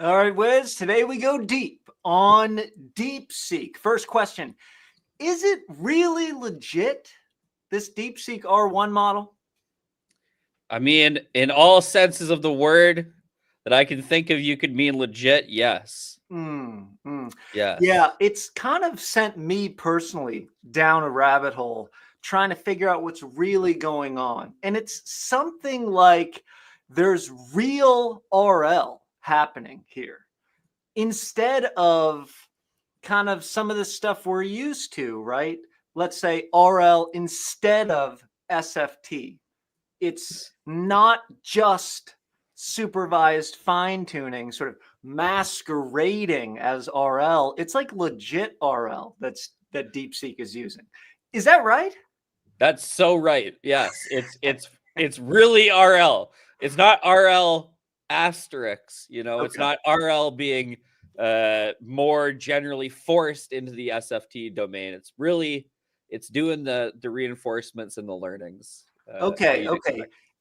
All right, Wiz, today we go deep on DeepSeek. First question, is it really legit, this Deepseek-R1 model? I mean, in all senses of the word that I can think of, you could mean legit, yes. Yes. Yeah, it's kind of sent me personally down a rabbit hole trying to figure out what's really going on. And it's something like there's real RL happening here instead of kind of some of the stuff we're used to, right? Let's say RL instead of SFT. It's not just supervised fine tuning, sort of masquerading as RL. It's like legit RL that DeepSeek is using. Is that right? That's so right. Yes, it's really RL. It's not RL asterisk. It's not RL being more generally forced into the SFT domain. It's doing the reinforcements and the learnings. Okay.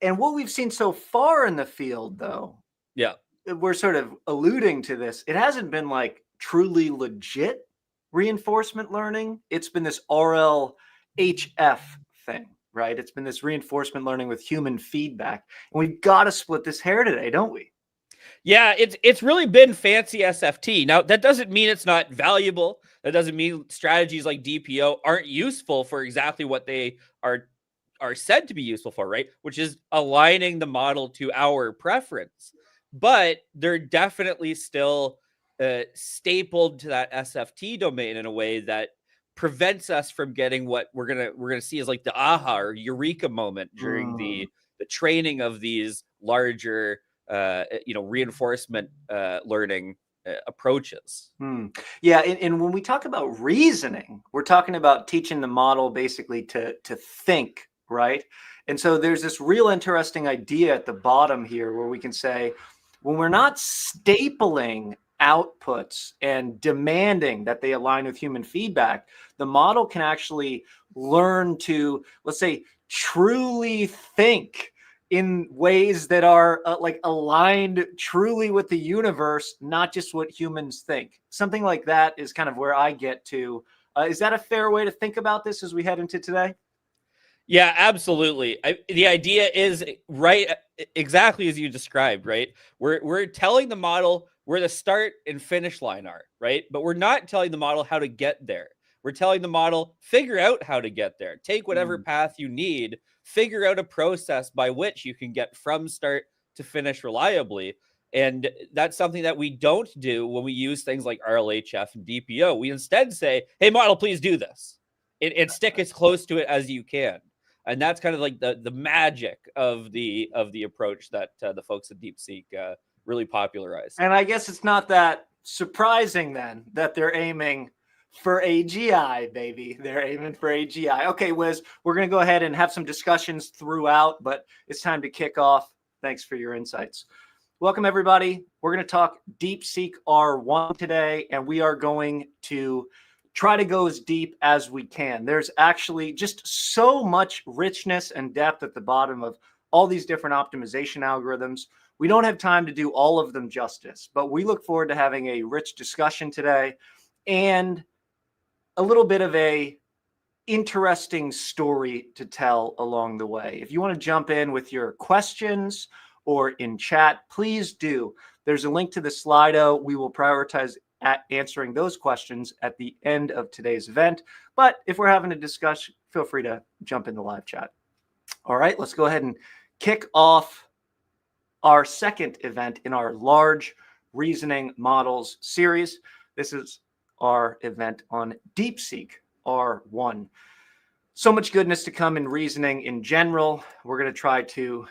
And what we've seen so far in the field, though, Yeah, we're sort of alluding to this. It hasn't been like truly legit reinforcement learning. It's been this RLHF thing, right? It's been this reinforcement learning with human feedback. And we've got to split this hair today, don't we? Yeah, it's really been fancy SFT. Now, that doesn't mean it's not valuable. That doesn't mean strategies like DPO aren't useful for exactly what they are said to be useful for, right? Which is aligning the model to our preference. But they're definitely still stapled to that SFT domain in a way that prevents us from getting what we're gonna see as like the aha or eureka moment during the training of these larger reinforcement learning approaches. Yeah, and when we talk about reasoning, we're talking about teaching the model basically to think, right? And so there's this real interesting idea at the bottom here where we can say, when we're not stapling outputs and demanding that they align with human feedback, the model can actually learn to, let's say, truly think in ways that are like aligned truly with the universe, not just what humans think. Something like that is kind of where I get to. Is that a fair way to think about this as we head into today? Yeah, absolutely. The idea is right, exactly as you described, right? We're telling the model where the start and finish line are, right? But we're not telling the model how to get there. We're telling the model, figure out how to get there. Take whatever path you need, figure out a process by which you can get from start to finish reliably. And that's something that we don't do when we use things like RLHF and DPO. We instead say, hey, model, please do this. And stick as close to it as you can. And that's kind of like the magic of the approach that the folks at DeepSeek really popularized. And I guess it's not that surprising then that they're aiming for AGI, baby. They're aiming for AGI. Okay, Wiz, we're going to go ahead and have some discussions throughout, but it's time to kick off. Thanks for your insights. Welcome, everybody. We're going to talk Deepseek-R1 today, and we are going to try to go as deep as we can. There's actually just so much richness and depth at the bottom of all these different optimization algorithms. We don't have time to do all of them justice, but we look forward to having a rich discussion today and a little bit of a interesting story to tell along the way. If you want to jump in with your questions or in chat, please do. There's a link to the Slido. We will prioritize answering those questions at the end of today's event. But if we're having a discussion, feel free to jump in the live chat. All right, let's go ahead and kick off our second event in our large reasoning models series. This is our event on Deepseek-R1. So much goodness to come in reasoning in general. We're going to try to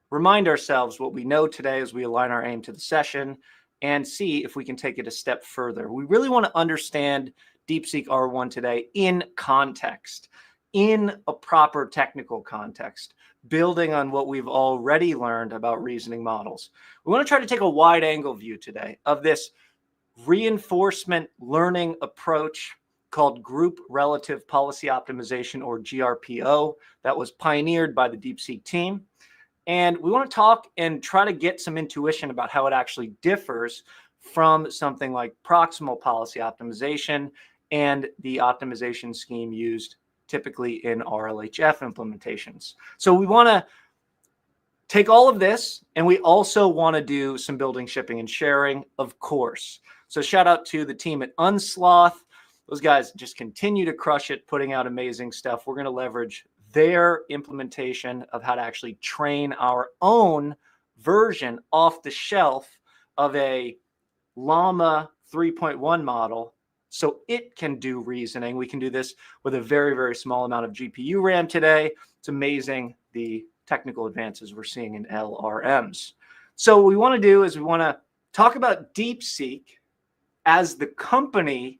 remind ourselves what we know today as we align our aim to the session and see if we can take it a step further. We really want to understand Deepseek-R1 today in context, in a proper technical context, building on what we've already learned about reasoning models. We want to try to take a wide angle view today of this reinforcement learning approach called Group Relative Policy Optimization, or GRPO, that was pioneered by the DeepSeek team. And we want to talk and try to get some intuition about how it actually differs from something like proximal policy optimization and the optimization scheme used typically in RLHF implementations. So we want to take all of this, and we also want to do some building, shipping, and sharing, of course. So shout out to the team at Sloth. Those guys just continue to crush it, putting out amazing stuff. We're going to leverage their implementation of how to actually train our own version off the shelf of a Llama 3.1 model so it can do reasoning. We can do this with a very, very small amount of GPU RAM today. It's amazing the technical advances we're seeing in LRMs. So what we want to do is we want to talk about DeepSeek as the company.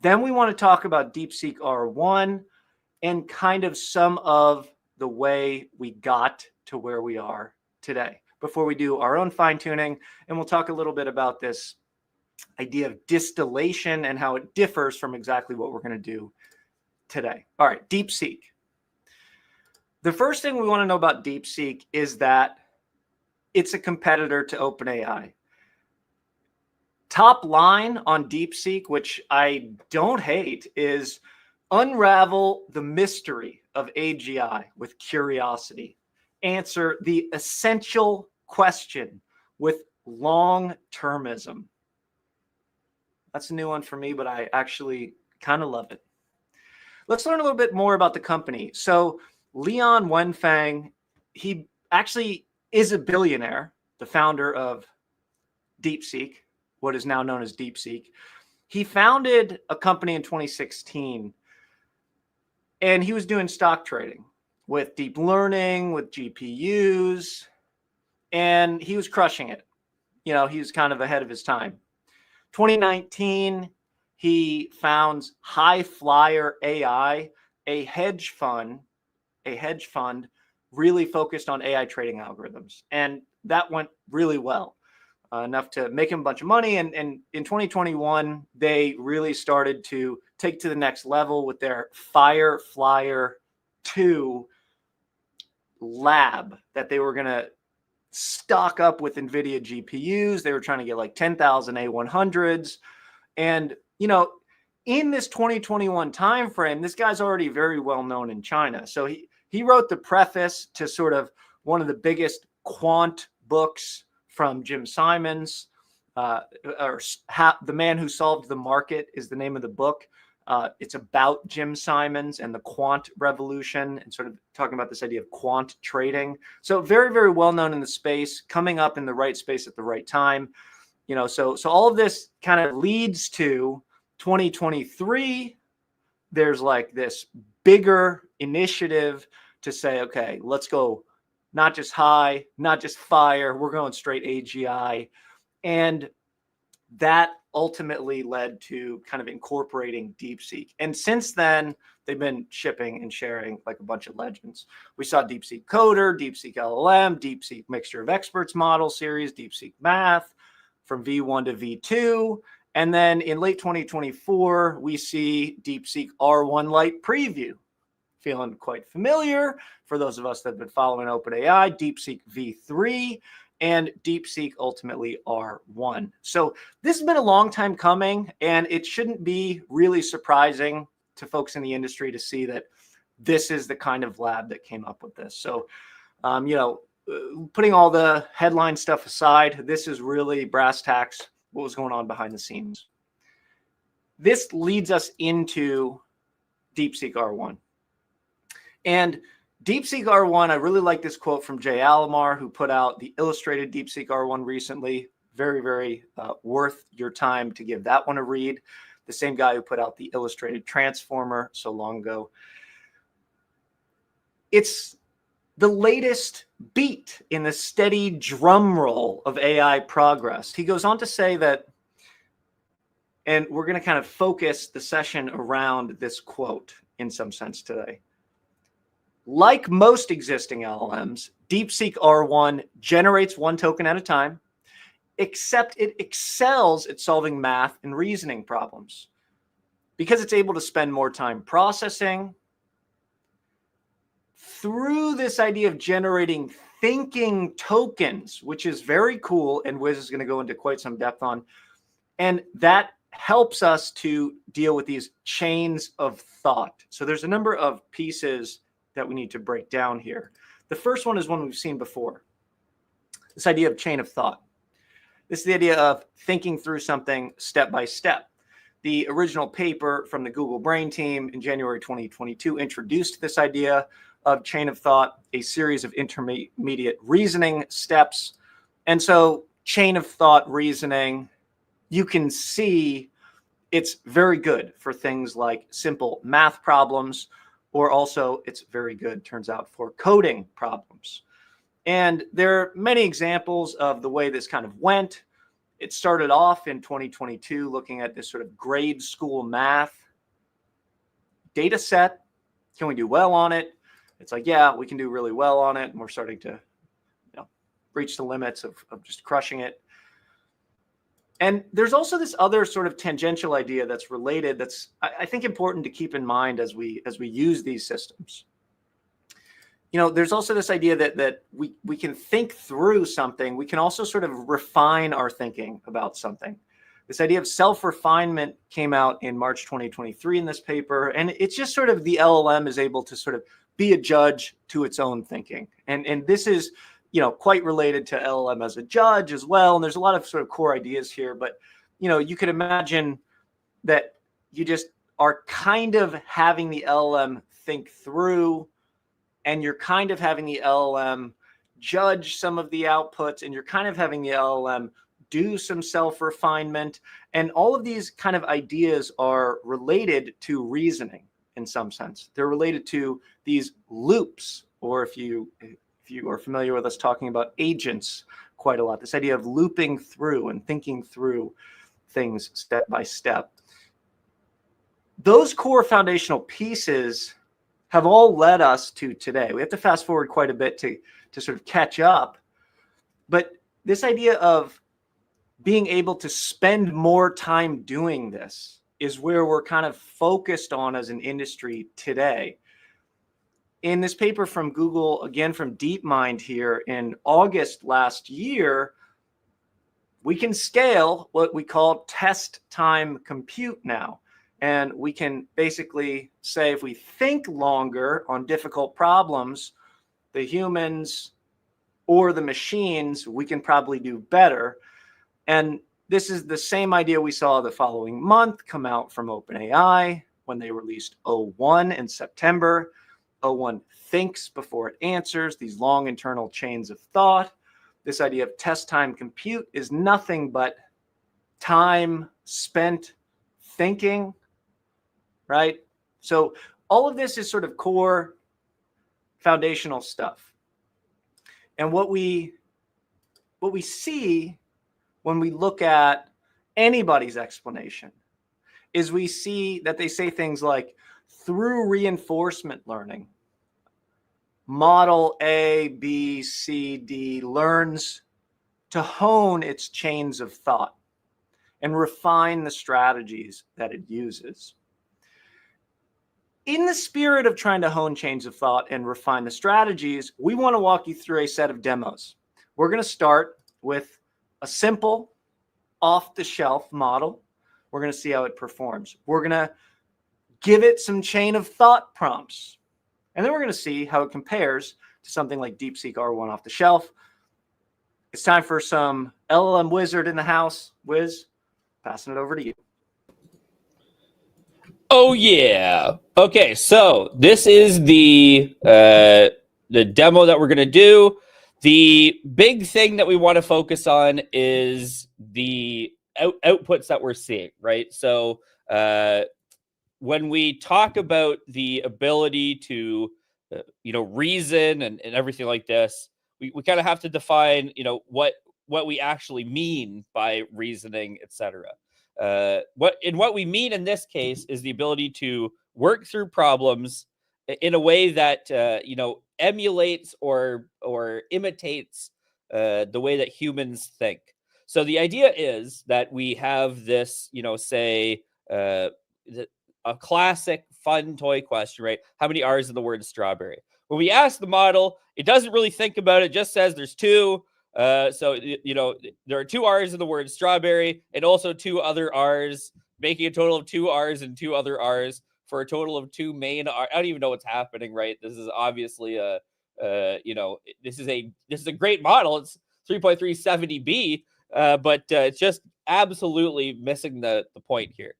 Then we want to talk about Deepseek-R1 and kind of some of the way we got to where we are today before we do our own fine tuning. And we'll talk a little bit about this idea of distillation and how it differs from exactly what we're going to do today. All right, DeepSeek. The first thing we want to know about DeepSeek is that it's a competitor to OpenAI. Top line on DeepSeek, which I don't hate, is unravel the mystery of AGI with curiosity. Answer the essential question with long-termism. That's a new one for me, but I actually kind of love it. Let's learn a little bit more about the company. So Leon Wenfang, he actually is a billionaire, the founder of DeepSeek, what is now known as DeepSeek. He founded a company in 2016, and he was doing stock trading with deep learning, with GPUs, and he was crushing it. You know, he was kind of ahead of his time. 2019, he founds High Flyer AI, a hedge fund really focused on AI trading algorithms. And that went really well, enough to make him a bunch of money. And in 2021, they really started to take to the next level with their Fireflyer 2 lab that they were going to stock up with NVIDIA GPUs. They were trying to get like 10,000 A100s. And, you know, in this 2021 timeframe, this guy's already very well known in China. So he wrote the preface to sort of one of the biggest quant books from Jim Simons. The Man Who Solved the Market is the name of the book. It's about Jim Simons and the quant revolution and sort of talking about this idea of quant trading. So very, very well known in the space, coming up in the right space at the right time. You know, so all of this kind of leads to 2023. There's like this bigger initiative to say, okay, let's go not just high, not just fire, we're going straight AGI. And that ultimately led to kind of incorporating DeepSeek. And since then, they've been shipping and sharing like a bunch of legends. We saw DeepSeek Coder, DeepSeek LLM, DeepSeek Mixture of Experts model series, DeepSeek Math from V1 to V2. And then in late 2024, we see Deepseek-R1 Lite preview. Feeling quite familiar for those of us that have been following OpenAI, DeepSeek V3, and DeepSeek ultimately R1. So this has been a long time coming, and it shouldn't be really surprising to folks in the industry to see that this is the kind of lab that came up with this. So, you know, putting all the headline stuff aside, this is really brass tacks, what was going on behind the scenes. This leads us into Deepseek-R1. And Deepseek-R1, I really like this quote from Jay Alamar, who put out the illustrated Deepseek-R1 recently. Very, very worth your time to give that one a read. The same guy who put out the illustrated Transformer so long ago. It's the latest beat in the steady drum roll of AI progress. He goes on to say that, and we're going to kind of focus the session around this quote in some sense today. Like most existing LLMs, Deepseek-R1 generates one token at a time, except it excels at solving math and reasoning problems because it's able to spend more time processing. Through this idea of generating thinking tokens, which is very cool, and Wiz is going to go into quite some depth on. And that helps us to deal with these chains of thought. So there's a number of pieces that we need to break down here. The first one is one we've seen before. This idea of chain of thought. This is the idea of thinking through something step by step. The original paper from the Google Brain team in January 2022 introduced this idea of chain of thought, a series of intermediate reasoning steps. And so chain of thought reasoning, you can see it's very good for things like simple math problems, or also it's very good, turns out, for coding problems. And there are many examples of the way this kind of went. It started off in 2022 looking at this sort of grade school math data set. Can we do well on it? It's like, yeah, we can do really well on it. And we're starting to reach the limits of just crushing it. And there's also this other sort of tangential idea that's related that's, I think, important to keep in mind as we use these systems. There's also this idea that we can think through something. We can also sort of refine our thinking about something. This idea of self-refinement came out in March 2023 in this paper. And it's just sort of the LLM is able to sort of be a judge to its own thinking. And this is quite related to LLM as a judge as well. And there's a lot of sort of core ideas here, but, you could imagine that you just are kind of having the LLM think through, and you're kind of having the LLM judge some of the outputs, and you're kind of having the LLM do some self-refinement. And all of these kind of ideas are related to reasoning in some sense. They're related to these loops, or if you are familiar with us talking about agents quite a lot, this idea of looping through and thinking through things step by step. Those core foundational pieces have all led us to today. We have to fast forward quite a bit to sort of catch up. But this idea of being able to spend more time doing this is where we're kind of focused on as an industry today. In this paper from Google, again from DeepMind here in August last year, we can scale what we call test time compute now. And we can basically say if we think longer on difficult problems, the humans or the machines, we can probably do better. And this is the same idea we saw the following month come out from OpenAI when they released O1 in September. O1 thinks before it answers, these long internal chains of thought. This idea of test time compute is nothing but time spent thinking, right? So all of this is sort of core foundational stuff. And what we see when we look at anybody's explanation is we see that they say things like, through reinforcement learning, model A, B, C, D learns to hone its chains of thought and refine the strategies that it uses. In the spirit of trying to hone chains of thought and refine the strategies, we want to walk you through a set of demos. We're going to start with a simple off-the-shelf model. We're going to see how it performs. We're going to give it some chain of thought prompts. And then we're going to see how it compares to something like Deepseek-R1 off the shelf. It's time for some LLM wizard in the house. Wiz, passing it over to you. Oh, yeah. Okay, so this is the demo that we're going to do. The big thing that we want to focus on is the outputs that we're seeing, right? So when we talk about the ability to, reason and everything like this, we kind of have to define, what we actually mean by reasoning, etc. What we mean in this case is the ability to work through problems in a way that emulates or imitates the way that humans think. So the idea is that we have this, say a classic fun toy question, right? How many R's in the word strawberry? When we ask the model, It doesn't really think about it. It just says there's two. So, there are 2 R's in the word strawberry and also 2 other R's, making a total of 2 R's and 2 other R's for a total of 2 main R. I don't even know what's happening, right? This is obviously this is a great model. It's 3.370B, but it's just absolutely missing the point here.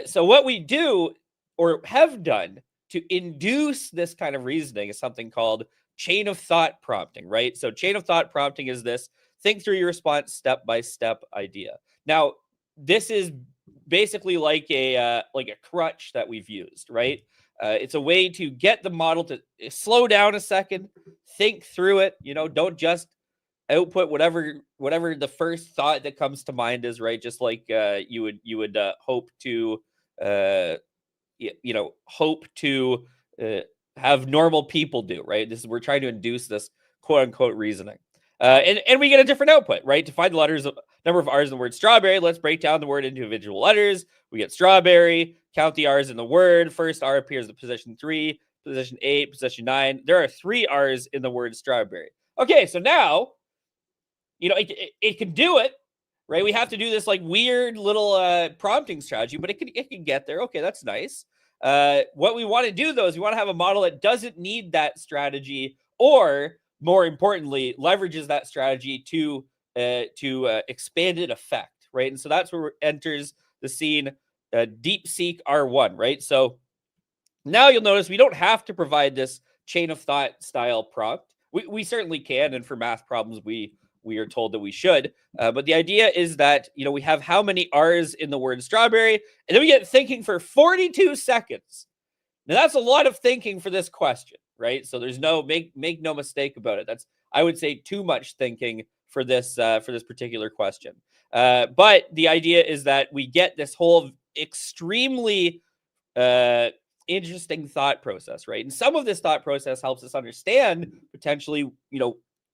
So what we do or have done to induce this kind of reasoning is something called chain of thought prompting, right? So chain of thought prompting is this think through your response step by step idea. Now, this is basically like a crutch that we've used, right? It's a way to get the model to slow down a second, think through it. Don't just output whatever the first thought that comes to mind is, right? Just like you would hope to hope to have normal people do, right? We're trying to induce this quote unquote reasoning. And we get a different output, right? To find the number of R's in the word strawberry, let's break down the word into individual letters. We get strawberry, count the R's in the word. First R appears at position 3, position 8, position 9. There are 3 R's in the word strawberry. Okay, so now, it can do it, right? We have to do this like weird little prompting strategy, but it can get there. Okay, that's nice. What we want to do, though, is we want to have a model that doesn't need that strategy, or more importantly, leverages that strategy to expanded effect, right? And so that's where enters the scene Deepseek-R1, right? So now you'll notice we don't have to provide this chain of thought style prompt. We certainly can, and for math problems, we are told that we should. But the idea is that, we have how many R's in the word strawberry, and then we get thinking for 42 seconds. Now, that's a lot of thinking for this question, right? So there's make no mistake about it. That's, I would say, too much thinking for this particular question. But the idea is that we get this whole extremely interesting thought process, right? And some of this thought process helps us understand potentially,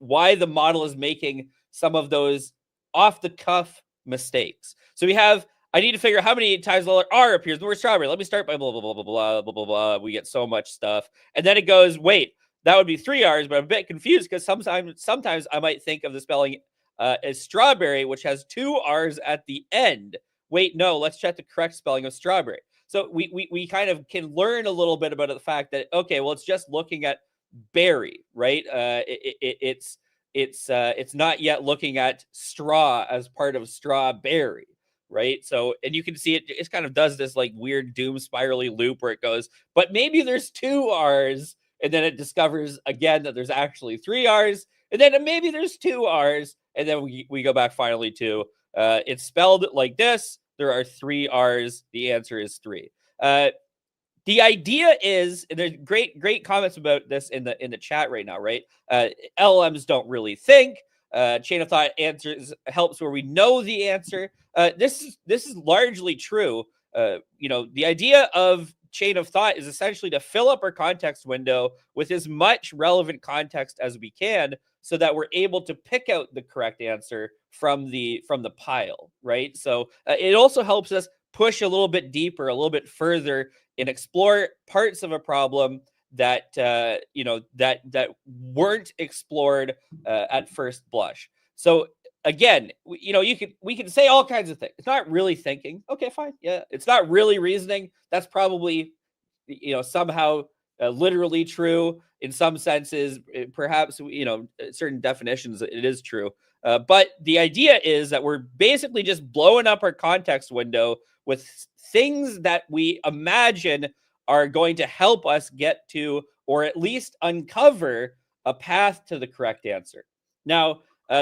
why the model is making some of those off the cuff mistakes. So I need to figure out how many times the letter R appears in the word strawberry. Let me start by blah, blah, blah, blah, blah, blah, blah, blah. We get so much stuff. And then it goes, wait, that would be 3 R's, but I'm a bit confused because sometimes I might think of the spelling as strawberry, which has 2 R's at the end. Wait, no, let's check the correct spelling of strawberry. So we kind of can learn a little bit about the fact that, okay, well, it's just looking at berry, right? It's not yet looking at straw as part of strawberry, right? So, and you can see it kind of does this like weird doom spirally loop where it goes, but maybe there's 2 R's, and then it discovers again that there's actually 3 R's, and then maybe there's 2 R's, and then we go back finally to it's spelled like this. There are 3 R's. The answer is 3. The idea is, and there's great comments about this in the chat right now, right? LLMs don't really think. Chain of thought answers helps where we know the answer. This is largely true. The idea of chain of thought is essentially to fill up our context window with as much relevant context as we can, so that we're able to pick out the correct answer from the pile, right? So it also helps us push a little bit deeper, a little bit further, and explore parts of a problem that that weren't explored at first blush. So again, we can say all kinds of things. It's not really thinking. Okay, fine. Yeah, it's not really reasoning. That's probably somehow literally true in some senses. Perhaps certain definitions it is true. But the idea is that we're basically just blowing up our context window with things that we imagine are going to help us get to, or at least uncover, a path to the correct answer. Now,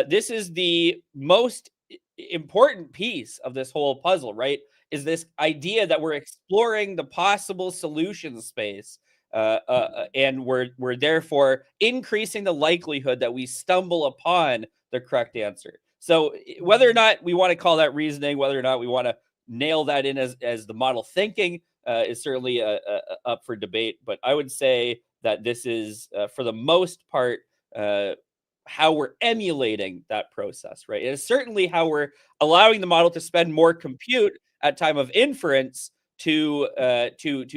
this is the most important piece of this whole puzzle, right? Is this idea that we're exploring the possible solution space, and we're therefore increasing the likelihood that we stumble upon the correct answer. So whether or not we want to call that reasoning, whether or not we want to nail that in as the model thinking, is certainly up for debate. But I would say that this is, for the most part, how we're emulating that process, right? It is certainly how we're allowing the model to spend more compute at time of inference to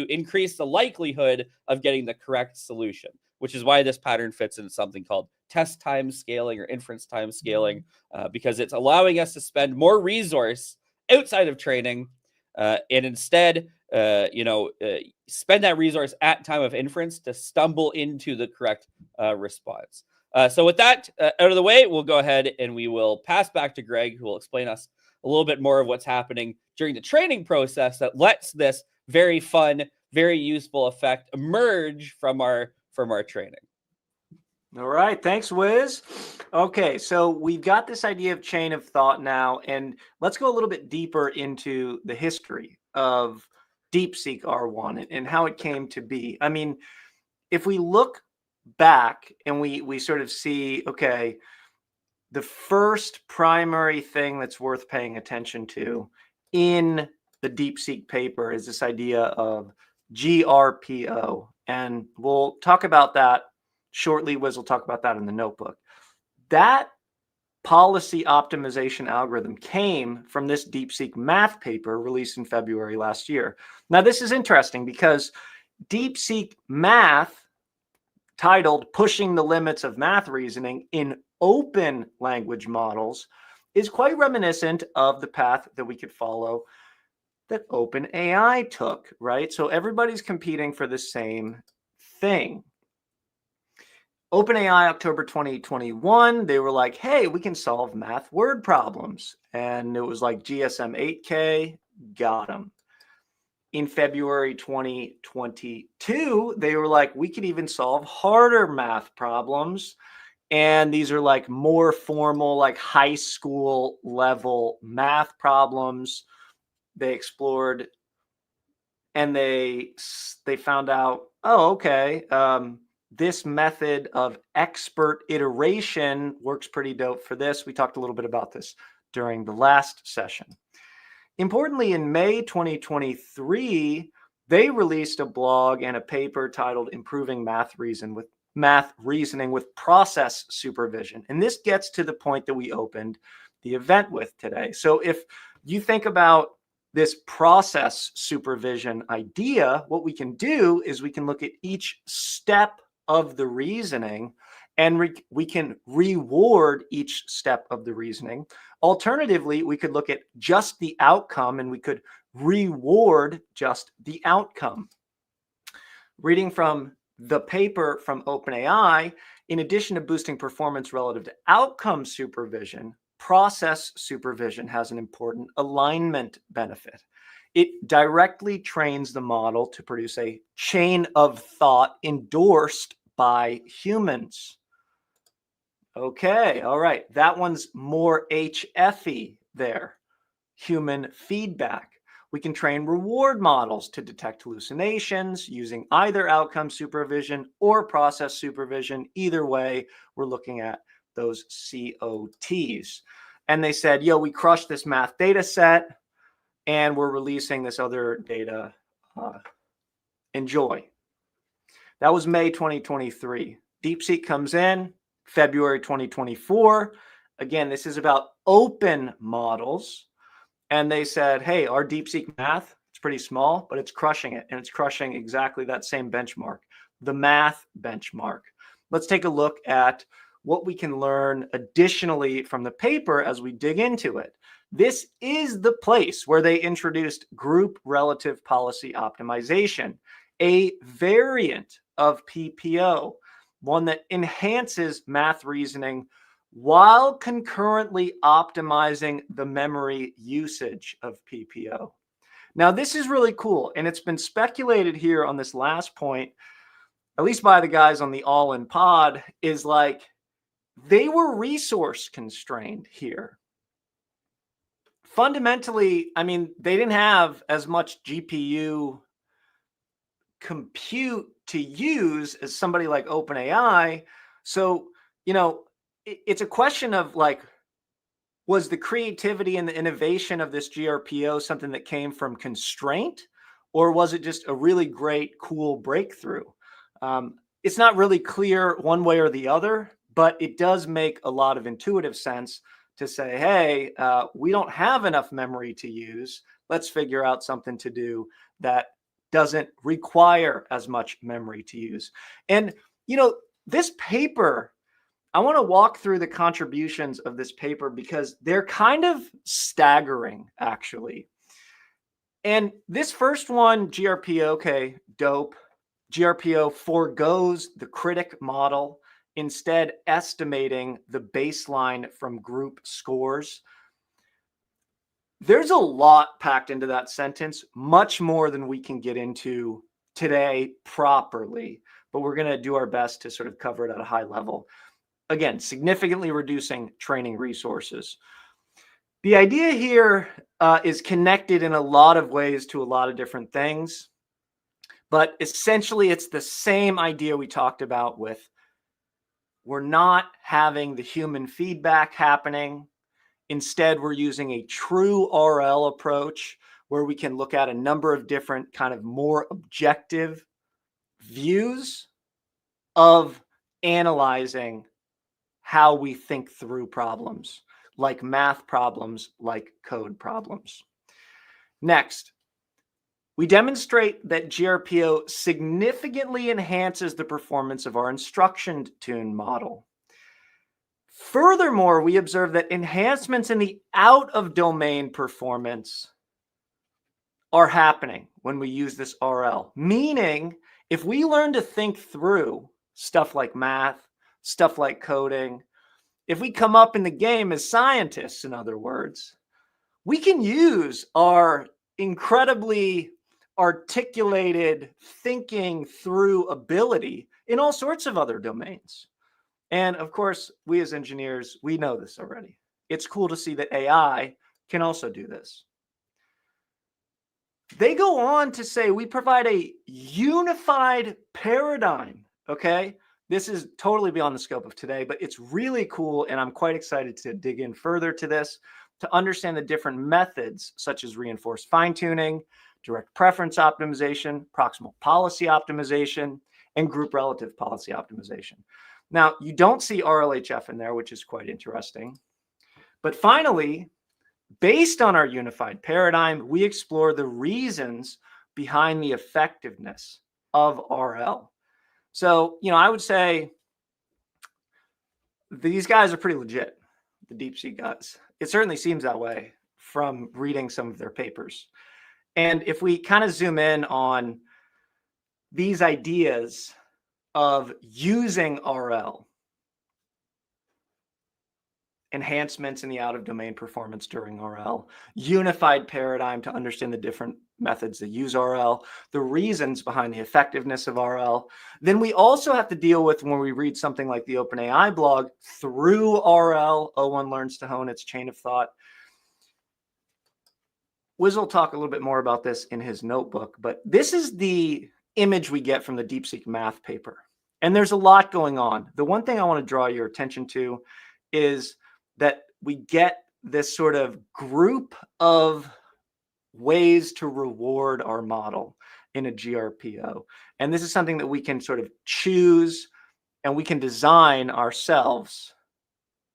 increase the likelihood of getting the correct solution. which is why this pattern fits into something called test time scaling or inference time scaling, because it's allowing us to spend more resource outside of training and instead, spend that resource at time of inference to stumble into the correct response. So with that out of the way, we'll go ahead and we will pass back to Greg, who will explain us a little bit more of what's happening during the training process that lets this very fun, very useful effect emerge from our training. All right, thanks, Wiz. Okay, so we've got this idea of chain of thought now, and let's go a little bit deeper into the history of Deepseek-R1 and how it came to be. I mean, if we look back and we sort of see, okay, the first primary thing that's worth paying attention to in the DeepSeek paper is this idea of GRPO, and we'll talk about that shortly. Wiz will talk about that in the notebook. That policy optimization algorithm came from this DeepSeek math paper released in February last year. Now, this is interesting because DeepSeek math, titled Pushing the Limits of Math Reasoning in Open Language Models, is quite reminiscent of the path that we could follow that OpenAI took, right? So everybody's competing for the same thing. OpenAI, October 2021, they were like, hey, we can solve math word problems. And it was like GSM 8K, got them. In February 2022, they were like, we could even solve harder math problems. And these are like more formal, like high school level math problems. They explored and they found out, oh, okay, this method of expert iteration works pretty dope for this. We talked a little bit about this during the last session. Importantly, in May 2023, they released a blog and a paper titled Improving Math Reasoning with Process Supervision. And this gets to the point that we opened the event with today. So if you think about this process supervision idea, what we can do is we can look at each step of the reasoning and we can reward each step of the reasoning. Alternatively, we could look at just the outcome and we could reward just the outcome. Reading from the paper from OpenAI, in addition to boosting performance relative to outcome supervision, process supervision has an important alignment benefit. It directly trains the model to produce a chain of thought endorsed by humans. Okay, all right. That one's more HFE there, human feedback. We can train reward models to detect hallucinations using either outcome supervision or process supervision. Either way, we're looking at those COTs. And they said, yo, we crushed this math data set and we're releasing this other data. Enjoy. That was May 2023. DeepSeek comes in February 2024. Again, this is about open models. And they said, hey, our DeepSeek math, it's pretty small, but it's crushing it. And it's crushing exactly that same benchmark, the math benchmark. Let's take a look at what we can learn additionally from the paper as we dig into it. This is the place where they introduced group relative policy optimization, a variant of PPO, one that enhances math reasoning while concurrently optimizing the memory usage of PPO. Now, this is really cool, and it's been speculated here on this last point, at least by the guys on the All-In Pod, is like they were resource constrained here. Fundamentally, I mean, they didn't have as much GPU compute to use as somebody like OpenAI. So, you know, it's a question of like, was the creativity and the innovation of this GRPO something that came from constraint, or was it just a really great, cool breakthrough? It's not really clear one way or the other, but it does make a lot of intuitive sense to say, hey, we don't have enough memory to use. Let's figure out something to do that doesn't require as much memory to use. And, this paper, I want to walk through the contributions of this paper because they're kind of staggering, actually. And this first one, GRPO, okay, dope. GRPO forgoes the critic model, instead estimating the baseline from group scores. There's a lot packed into that sentence, much more than we can get into today properly, but we're going to do our best to sort of cover it at a high level. Again, significantly reducing training resources. The idea here is connected in a lot of ways to a lot of different things, but essentially it's the same idea we talked about with we're not having the human feedback happening. Instead, we're using a true RL approach where we can look at a number of different kind of more objective views of analyzing how we think through problems, like math problems, like code problems. Next, we demonstrate that GRPO significantly enhances the performance of our instruction tune model. Furthermore, we observe that enhancements in the out-of-domain performance are happening when we use this RL, meaning if we learn to think through stuff like math, stuff like coding, if we come up in the game as scientists, in other words, we can use our incredibly articulated thinking through ability in all sorts of other domains. And of course, we as engineers, we know this already. It's cool to see that AI can also do this. They go on to say we provide a unified paradigm, okay? This is totally beyond the scope of today, but it's really cool, and I'm quite excited to dig in further to this, to understand the different methods, such as reinforced fine-tuning, direct preference optimization, proximal policy optimization, and group relative policy optimization. Now, you don't see RLHF in there, which is quite interesting. But finally, based on our unified paradigm, we explore the reasons behind the effectiveness of RL. So, I would say these guys are pretty legit, the DeepSeek guys. It certainly seems that way from reading some of their papers. And if we kind of zoom in on these ideas of using RL, enhancements in the out-of-domain performance during RL, unified paradigm to understand the different methods that use RL, the reasons behind the effectiveness of RL. Then we also have to deal with, when we read something like the OpenAI blog, through RL, O1 learns to hone its chain of thought. Wiz will talk a little bit more about this in his notebook, but this is the image we get from the DeepSeek math paper. And there's a lot going on. The one thing I want to draw your attention to is that we get this sort of group of ways to reward our model in a GRPO. And this is something that we can sort of choose and we can design ourselves,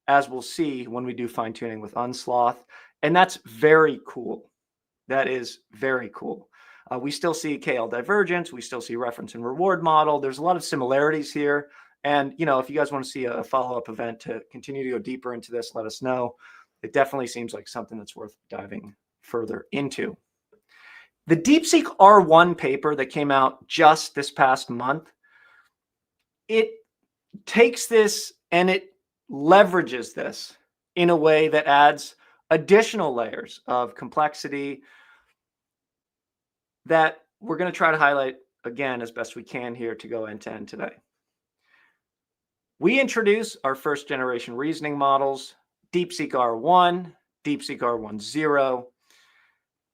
as we'll see when we do fine-tuning with Sloth. And that's very cool. That is very cool. We still see KL divergence. We still see reference and reward model. There's a lot of similarities here. And, if you guys want to see a follow-up event to continue to go deeper into this, let us know. It definitely seems like something that's worth diving further into. The Deepseek-R1 paper that came out just this past month, it takes this and it leverages this in a way that adds additional layers of complexity that we're going to try to highlight again as best we can here to go end-to-end today. We introduce our first generation reasoning models, Deepseek-R1, Deepseek-R1.0.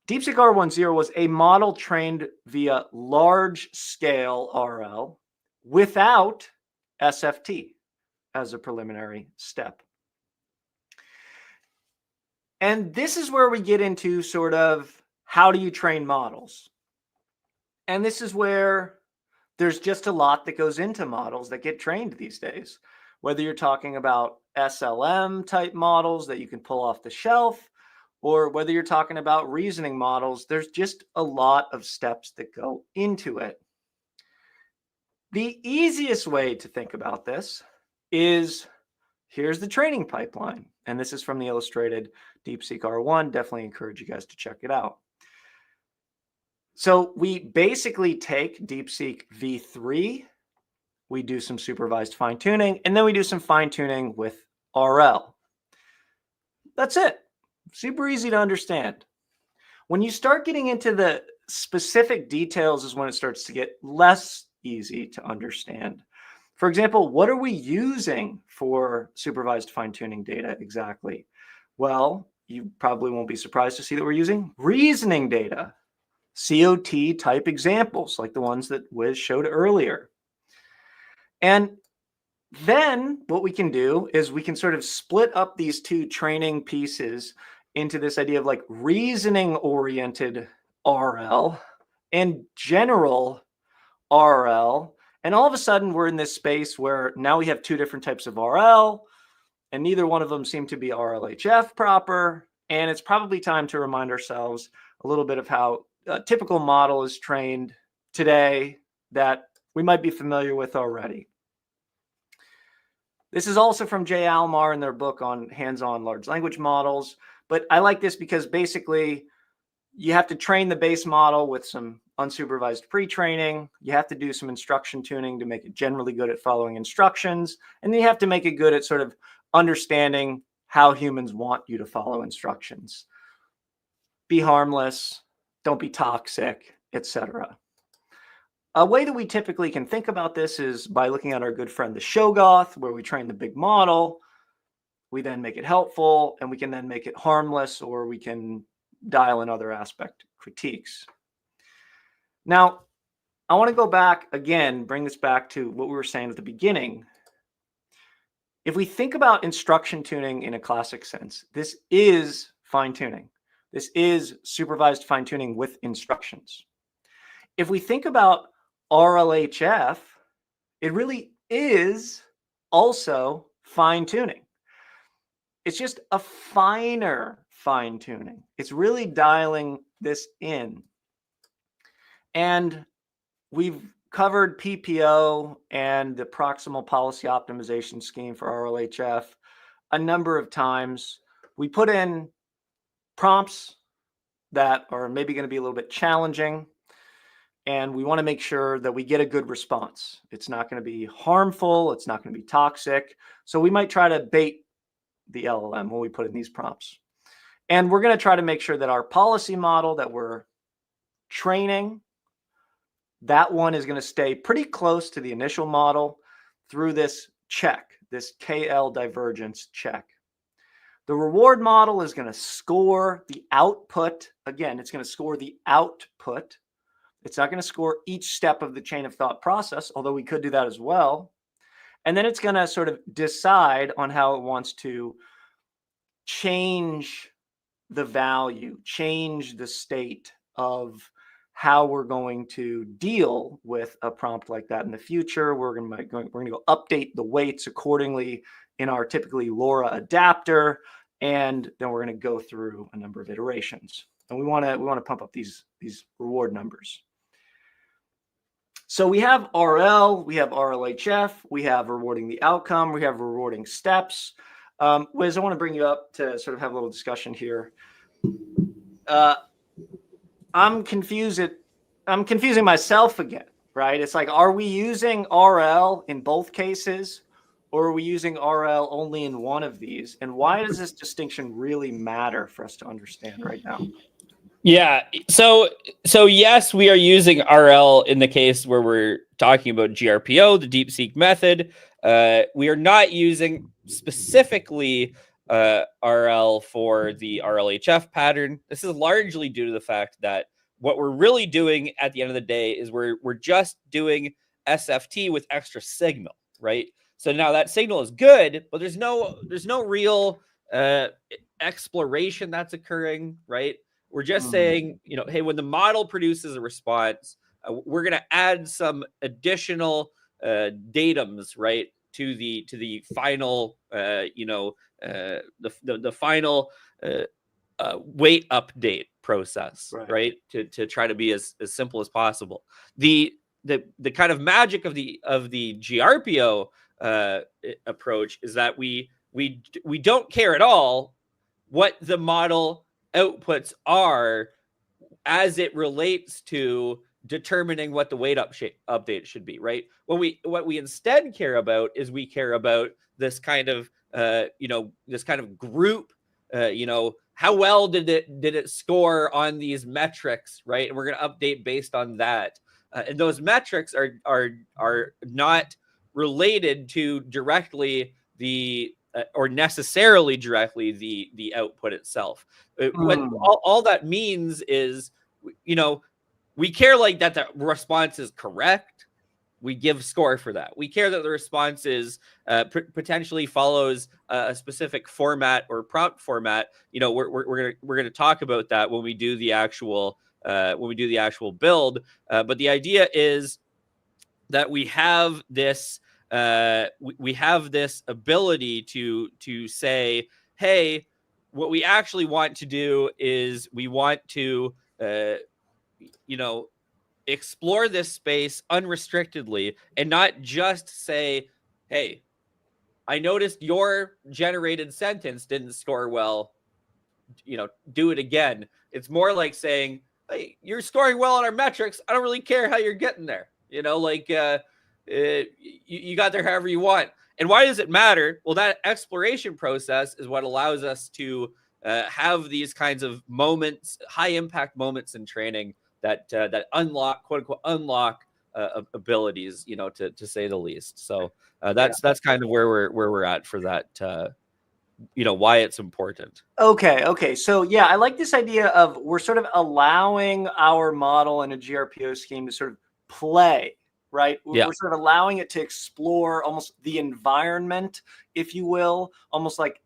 Deepseek-R1.0 was a model trained via large-scale RL without SFT as a preliminary step. And this is where we get into sort of how do you train models? And this is where there's just a lot that goes into models that get trained these days. Whether you're talking about SLM type models that you can pull off the shelf, or whether you're talking about reasoning models, there's just a lot of steps that go into it. The easiest way to think about this is here's the training pipeline. And this is from the illustrated Deepseek-R1. Definitely encourage you guys to check it out. So we basically take DeepSeek v3, we do some supervised fine-tuning, and then we do some fine-tuning with RL. That's it. Super easy to understand. When you start getting into the specific details is when it starts to get less easy to understand. For example, what are we using for supervised fine-tuning data exactly? Well, you probably won't be surprised to see that we're using reasoning data, COT type examples like the ones that Wiz showed earlier. And then what we can do is we can sort of split up these two training pieces into this idea of like reasoning oriented RL and general RL. And all of a sudden we're in this space where now we have two different types of RL and neither one of them seem to be RLHF proper. And it's probably time to remind ourselves a little bit of how a typical model is trained today that we might be familiar with already. This is also from Jay Almar in their book on hands-on large language models. But I like this because basically you have to train the base model with some unsupervised pre-training. You have to do some instruction tuning to make it generally good at following instructions. And then you have to make it good at sort of understanding how humans want you to follow instructions. Be harmless, don't be toxic, etc. A way that we typically can think about this is by looking at our good friend, the Shoggoth, where we train the big model. We then make it helpful, and we can then make it harmless, or we can dial in other aspect critiques. Now, I want to go back again, bring this back to what we were saying at the beginning. If we think about instruction tuning in a classic sense, this is fine-tuning. This is supervised fine-tuning with instructions. If we think about RLHF, it really is also fine-tuning. It's just a finer fine-tuning. It's really dialing this in. And we've covered PPO and the proximal policy optimization scheme for RLHF a number of times. We put in prompts that are maybe going to be a little bit challenging, and we want to make sure that we get a good response. It's not going to be harmful. It's not going to be toxic. So we might try to bait the LLM when we put in these prompts. And we're going to try to make sure that our policy model that we're training, that one is going to stay pretty close to the initial model through this check, this KL divergence check. The reward model is going to score the output. Again, it's going to score the output. It's not going to score each step of the chain of thought process, although we could do that as well. And then it's going to sort of decide on how it wants to change the value, change the state of how we're going to deal with a prompt like that in the future. We're going to go update the weights accordingly in our typically LoRa adapter, and then we're going to go through a number of iterations. And we want to pump up these reward numbers. So we have RL, we have RLHF, we have rewarding the outcome, we have rewarding steps. Wiz, I want to bring you up to sort of have a little discussion here. I'm confusing myself again, right? It's like, are we using RL in both cases, or are we using RL only in one of these? And why does this distinction really matter for us to understand right now? Yeah. So yes, we are using RL in the case where we're talking about GRPO, the DeepSeek method. We are not using specifically RL for the RLHF pattern. This is largely due to the fact that what we're really doing at the end of the day is we're just doing SFT with extra signal, right? So now that signal is good, but there's no real exploration that's occurring, right? We're just saying, hey, when the model produces a response, we're going to add some additional datums, right, to the final, the final weight update process, right? To try to be as simple as possible. The the kind of magic of the GRPO approach is that we don't care at all what the model outputs are as it relates to determining what the weight update should be, right? What we instead care about is we care about this kind of this kind of group, how well did it score on these metrics, right? And we're going to update based on that. And those metrics are not related to directly the or necessarily directly the output itself. What all that means is, we care like that the response is correct. We give score for that. We care that the response is potentially follows a specific format or prompt format. We're gonna talk about that when we do the actual build. But the idea is that we have this ability to say, hey, what we actually want to do is we want to explore this space unrestrictedly and not just say, hey, I noticed your generated sentence didn't score well, do it again. It's more like saying, hey, you're scoring well on our metrics. I don't really care how you're getting there. You got there however you want. And why does it matter? Well, that exploration process is what allows us to have these kinds of moments, high impact moments in training that unlock, quote unquote, unlock abilities, to say the least. So that's kind of where we're at for that. Why it's important. Okay. So yeah, I like this idea of we're sort of allowing our model in a GRPO scheme to sort of play, right? Yeah. We're sort of allowing it to explore almost the environment, if you will, almost like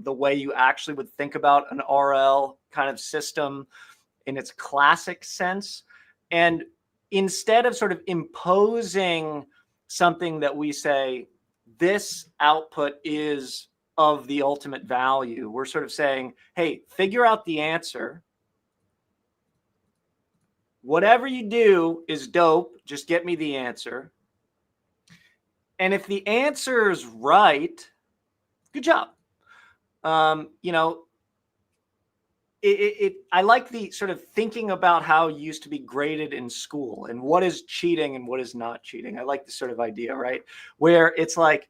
the way you actually would think about an RL kind of system in its classic sense. And instead of sort of imposing something that we say, this output is of the ultimate value, we're sort of saying, hey, figure out the answer. Whatever you do is dope. Just get me the answer. And if the answer is right, good job. I like the sort of thinking about how it used to be graded in school and what is cheating and what is not cheating. I like this sort of idea, right? Where it's like,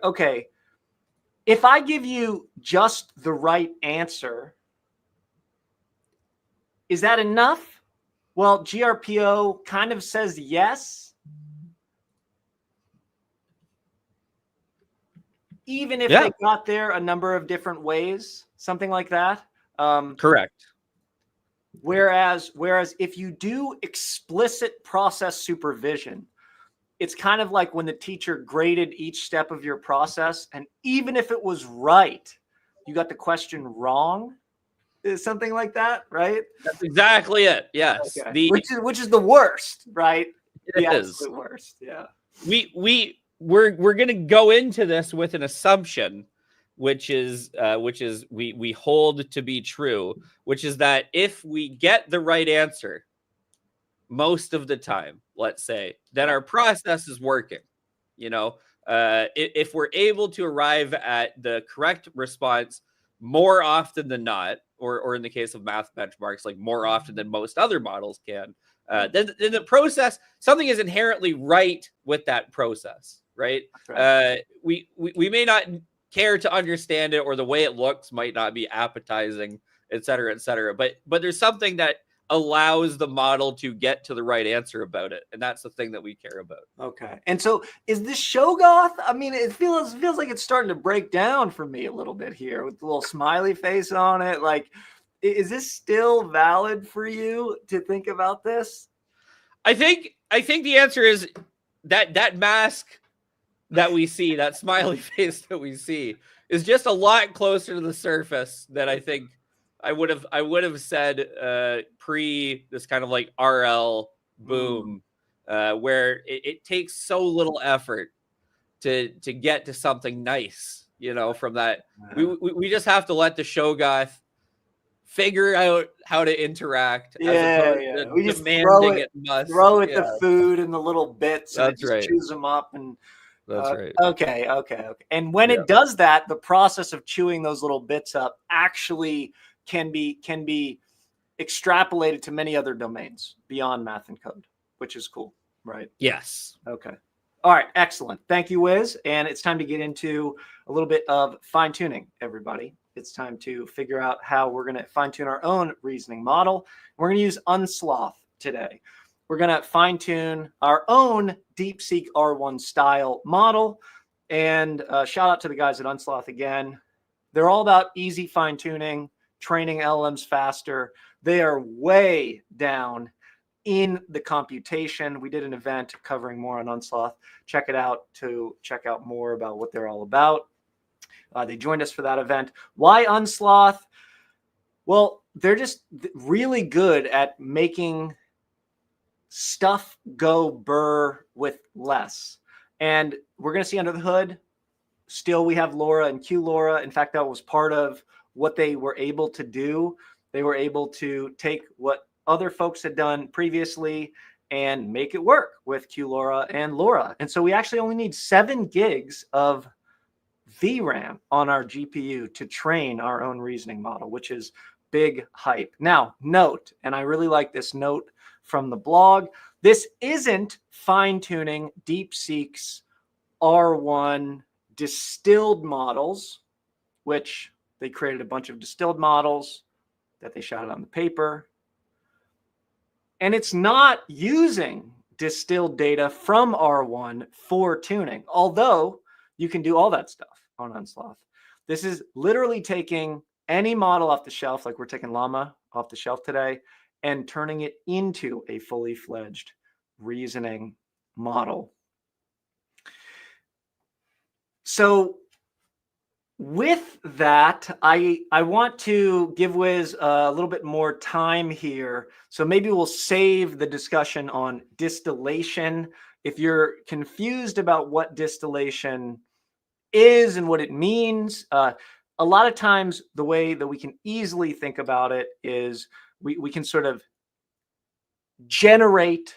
okay, if I give you just the right answer, is that enough? Well, GRPO kind of says yes. Even if they got there a number of different ways, something like that. Correct. Whereas if you do explicit process supervision, it's kind of like when the teacher graded each step of your process, and even if it was right, you got the question wrong. Is something like that, right? That's exactly it. Yes. Okay. Which is the worst, right? It is the worst. Yeah. We're gonna go into this with an assumption, which is we hold to be true, which is that if we get the right answer most of the time, let's say, then our process is working. If we're able to arrive at the correct response more often than not, or in the case of math benchmarks, like more often than most other models can, then the process, something is inherently right with that process, right? We may not care to understand it, or the way it looks might not be appetizing, et cetera, but there's something that allows the model to get to the right answer about it, and that's the thing that we care about. Okay. And so is this Shoggoth? I mean, it feels like it's starting to break down for me a little bit here with the little smiley face on it. Like, is this still valid for you to think about this? I think the answer is that mask that we see, that smiley face that we see, is just a lot closer to the surface than I think I would have said pre this kind of like RL boom, where it takes so little effort to get to something nice, from that. We just have to let the Shoggoth figure out how to interact as opposed to We just demanding it must. throw it Yeah, the food and the little bits, and it that's just right. chews them up. And That's right. okay. And when Yeah. it does that, the process of chewing those little bits up actually can be extrapolated to many other domains beyond math and code, which is cool, right? Yes. Okay. All right. Excellent. Thank you, Wiz. And it's time to get into a little bit of fine tuning, everybody. It's time to figure out how we're going to fine tune our own reasoning model. We're going to use Unsloth today. We're going to fine tune our own Deepseek-R1 style model. And shout out to the guys at Unsloth again. They're all about easy fine tuning, training LLMs faster. They are way down in the computation. We did an event covering more on Unsloth. Check it out to check out more about what they're all about. They joined us for that event. Why Unsloth? Well, they're just really good at making stuff go burr with less. And we're going to see under the hood. Still, we have Laura and Q Laura. In fact, that was part of what they were able to do. They were able to take what other folks had done previously and make it work with Q Laura and Laura. And so we actually only need 7 gigs of VRAM on our GPU to train our own reasoning model, which is big hype. Now, note, and I really like this note from the blog, this isn't fine-tuning DeepSeek's R1 distilled models, which they created a bunch of distilled models that they shouted on the paper. And it's not using distilled data from R1 for tuning, although you can do all that stuff on Unsloth. This is literally taking any model off the shelf, like we're taking Llama off the shelf today, and turning it into a fully fledged reasoning model. So with that, I want to give Wiz a little bit more time here. So maybe we'll save the discussion on distillation. If you're confused about what distillation is and what it means, a lot of times the way that we can easily think about it is we can sort of generate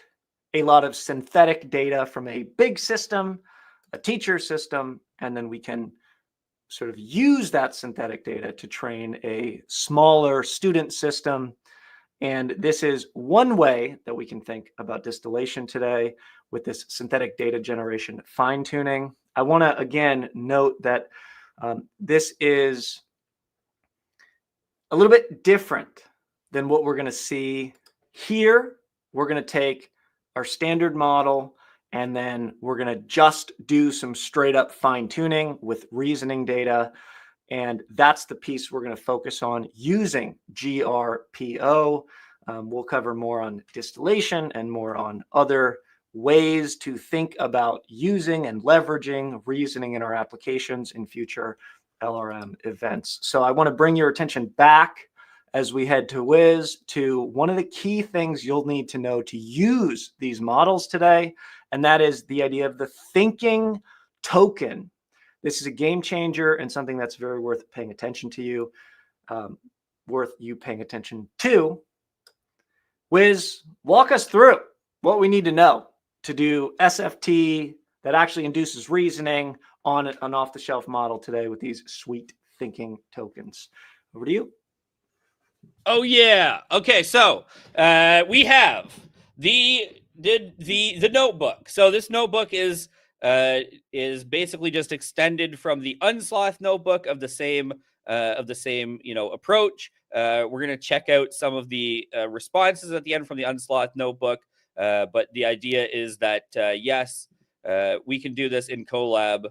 a lot of synthetic data from a big system, a teacher system, and then we can sort of use that synthetic data to train a smaller student system. And this is one way that we can think about distillation today with this synthetic data generation fine-tuning. I want to, again, note that this is a little bit different than what we're going to see here. We're going to take our standard model and then we're going to just do some straight up fine tuning with reasoning data. And that's the piece we're going to focus on using GRPO. We'll cover more on distillation and more on other ways to think about using and leveraging reasoning in our applications in future LRM events. So I want to bring your attention back as we head to Wiz to one of the key things you'll need to know to use these models today, and that is the idea of the thinking token. This is a game changer and something that's very worth paying attention to you, worth you paying attention to. Wiz, walk us through what we need to know to do SFT that actually induces reasoning on an off-the-shelf model today with these sweet thinking tokens. Over to you. Oh yeah. Okay, so we have the notebook. So this notebook is basically just extended from the Unsloth notebook of the same approach. We're gonna check out some of the responses at the end from the Unsloth notebook. But the idea is that yes, we can do this in Colab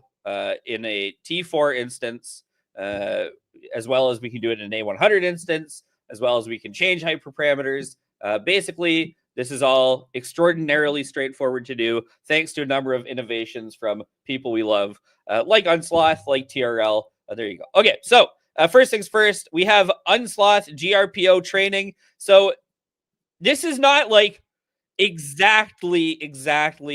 in a T4 instance, as well as we can do it in an A100 instance, as well as we can change hyperparameters. Basically, this is all extraordinarily straightforward to do, thanks to a number of innovations from people we love, like Unsloth, like TRL. There you go. Okay, so first things first, we have Unsloth GRPO training. So this is not like exactly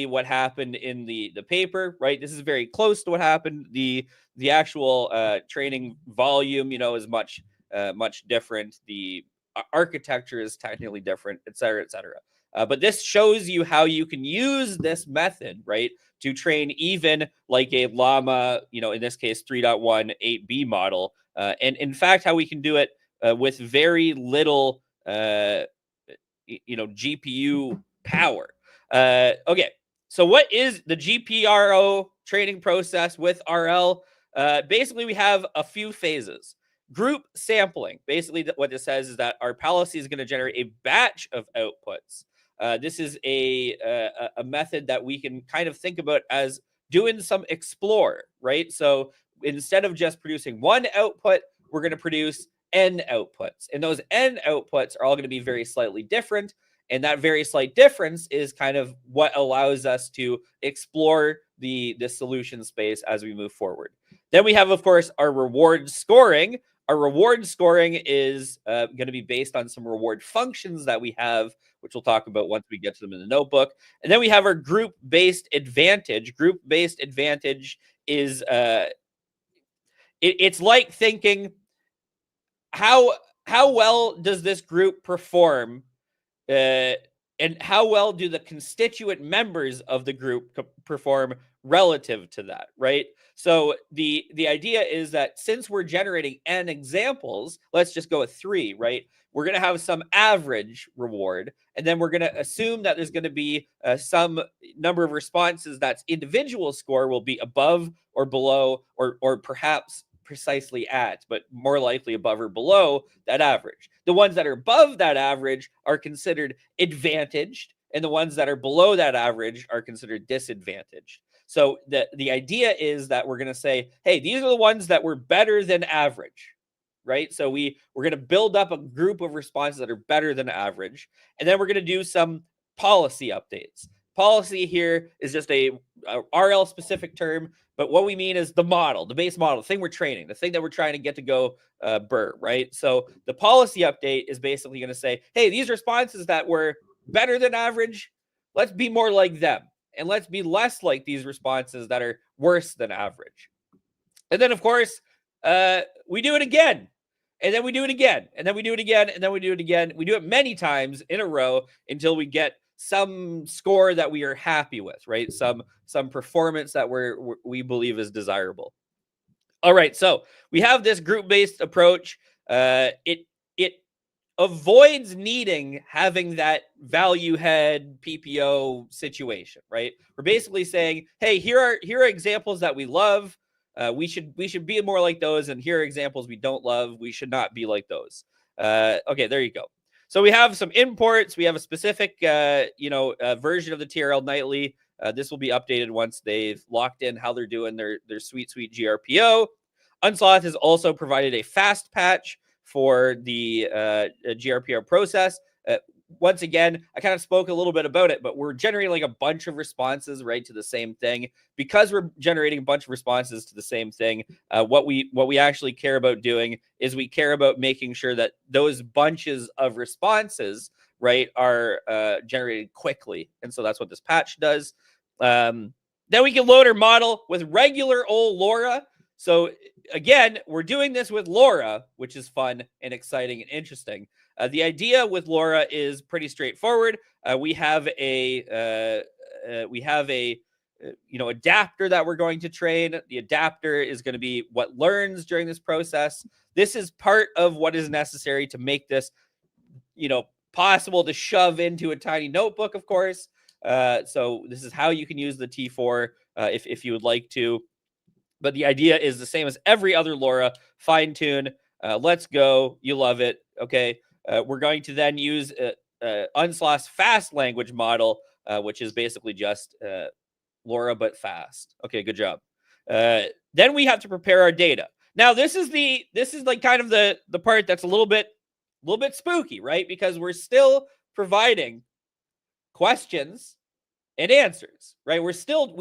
what happened in the paper, right? This is very close to what happened. The actual training volume, is much much different. The architecture is technically different, et cetera, et cetera. But this shows you how you can use this method, right, to train even like a Llama, in this case, 3.1 8B model. And in fact, how we can do it with very little, GPU power. Okay, so what is the GPRO training process with RL? Basically, we have a few phases. Group sampling. Basically, what this says is that our policy is going to generate a batch of outputs. This is a method that we can kind of think about as doing some explore, right? So instead of just producing one output, we're going to produce N outputs. And those N outputs are all going to be very slightly different. And that very slight difference is kind of what allows us to explore the solution space as we move forward. Then we have, of course, our reward scoring. Our reward scoring is going to be based on some reward functions that we have, which we'll talk about once we get to them in the notebook. And then we have our group-based advantage. Group-based advantage is it's like thinking, how well does this group perform, and how well do the constituent members of the group perform relative to that, right? So the idea is that since we're generating N examples, let's just go with 3, right? We're going to have some average reward, and then we're going to assume that there's going to be some number of responses that's individual score will be above or below, or perhaps precisely at, but more likely above or below that average. The ones that are above that average are considered advantaged, and the ones that are below that average are considered disadvantaged. So the idea is that we're going to say, hey, these are the ones that were better than average, right? So we're going to build up a group of responses that are better than average, and then we're going to do some policy updates. Policy here is just a RL specific term, but what we mean is the model, the base model, the thing we're training, the thing that we're trying to get to go burr, right? So the policy update is basically going to say, hey, these responses that were better than average, let's be more like them. And let's be less like these responses that are worse than average. And then, of course, we do it again. And then we do it again. And then we do it again. And then we do it again. We do it many times in a row until we get some score that we are happy with, right? Some performance that we believe is desirable. All right, so we have this group-based approach. It avoids needing having that value head PPO situation, right? We're basically saying, hey, here are examples that we love. We should be more like those, and here are examples we don't love. We should not be like those. Okay, there you go. So we have some imports. We have a specific, version of the TRL nightly. This will be updated once they've locked in how they're doing their sweet GRPO. Unsloth has also provided a fast patch for the GRPO process. Once again, I kind of spoke a little bit about it, but we're generating like a bunch of responses, right, to the same thing. Because we're generating a bunch of responses to the same thing, what we actually care about doing is we care about making sure that those bunches of responses, right, are generated quickly. And so that's what this patch does. Then we can load our model with regular old LoRa. So again, we're doing this with LoRa, which is fun and exciting and interesting. The idea with LoRa is pretty straightforward. We have a adapter that we're going to train. The adapter is going to be what learns during this process. This is part of what is necessary to make this, possible to shove into a tiny notebook, of course. So this is how you can use the T4 if you would like to. But the idea is the same as every other LoRa. Fine tune. Let's go. You love it. Okay. We're going to then use Unsloth's fast language model, which is basically just LoRa but fast. Okay, good job. Then we have to prepare our data. Now this is like kind of the part that's a little bit spooky, right? Because we're still providing questions and answers, right? We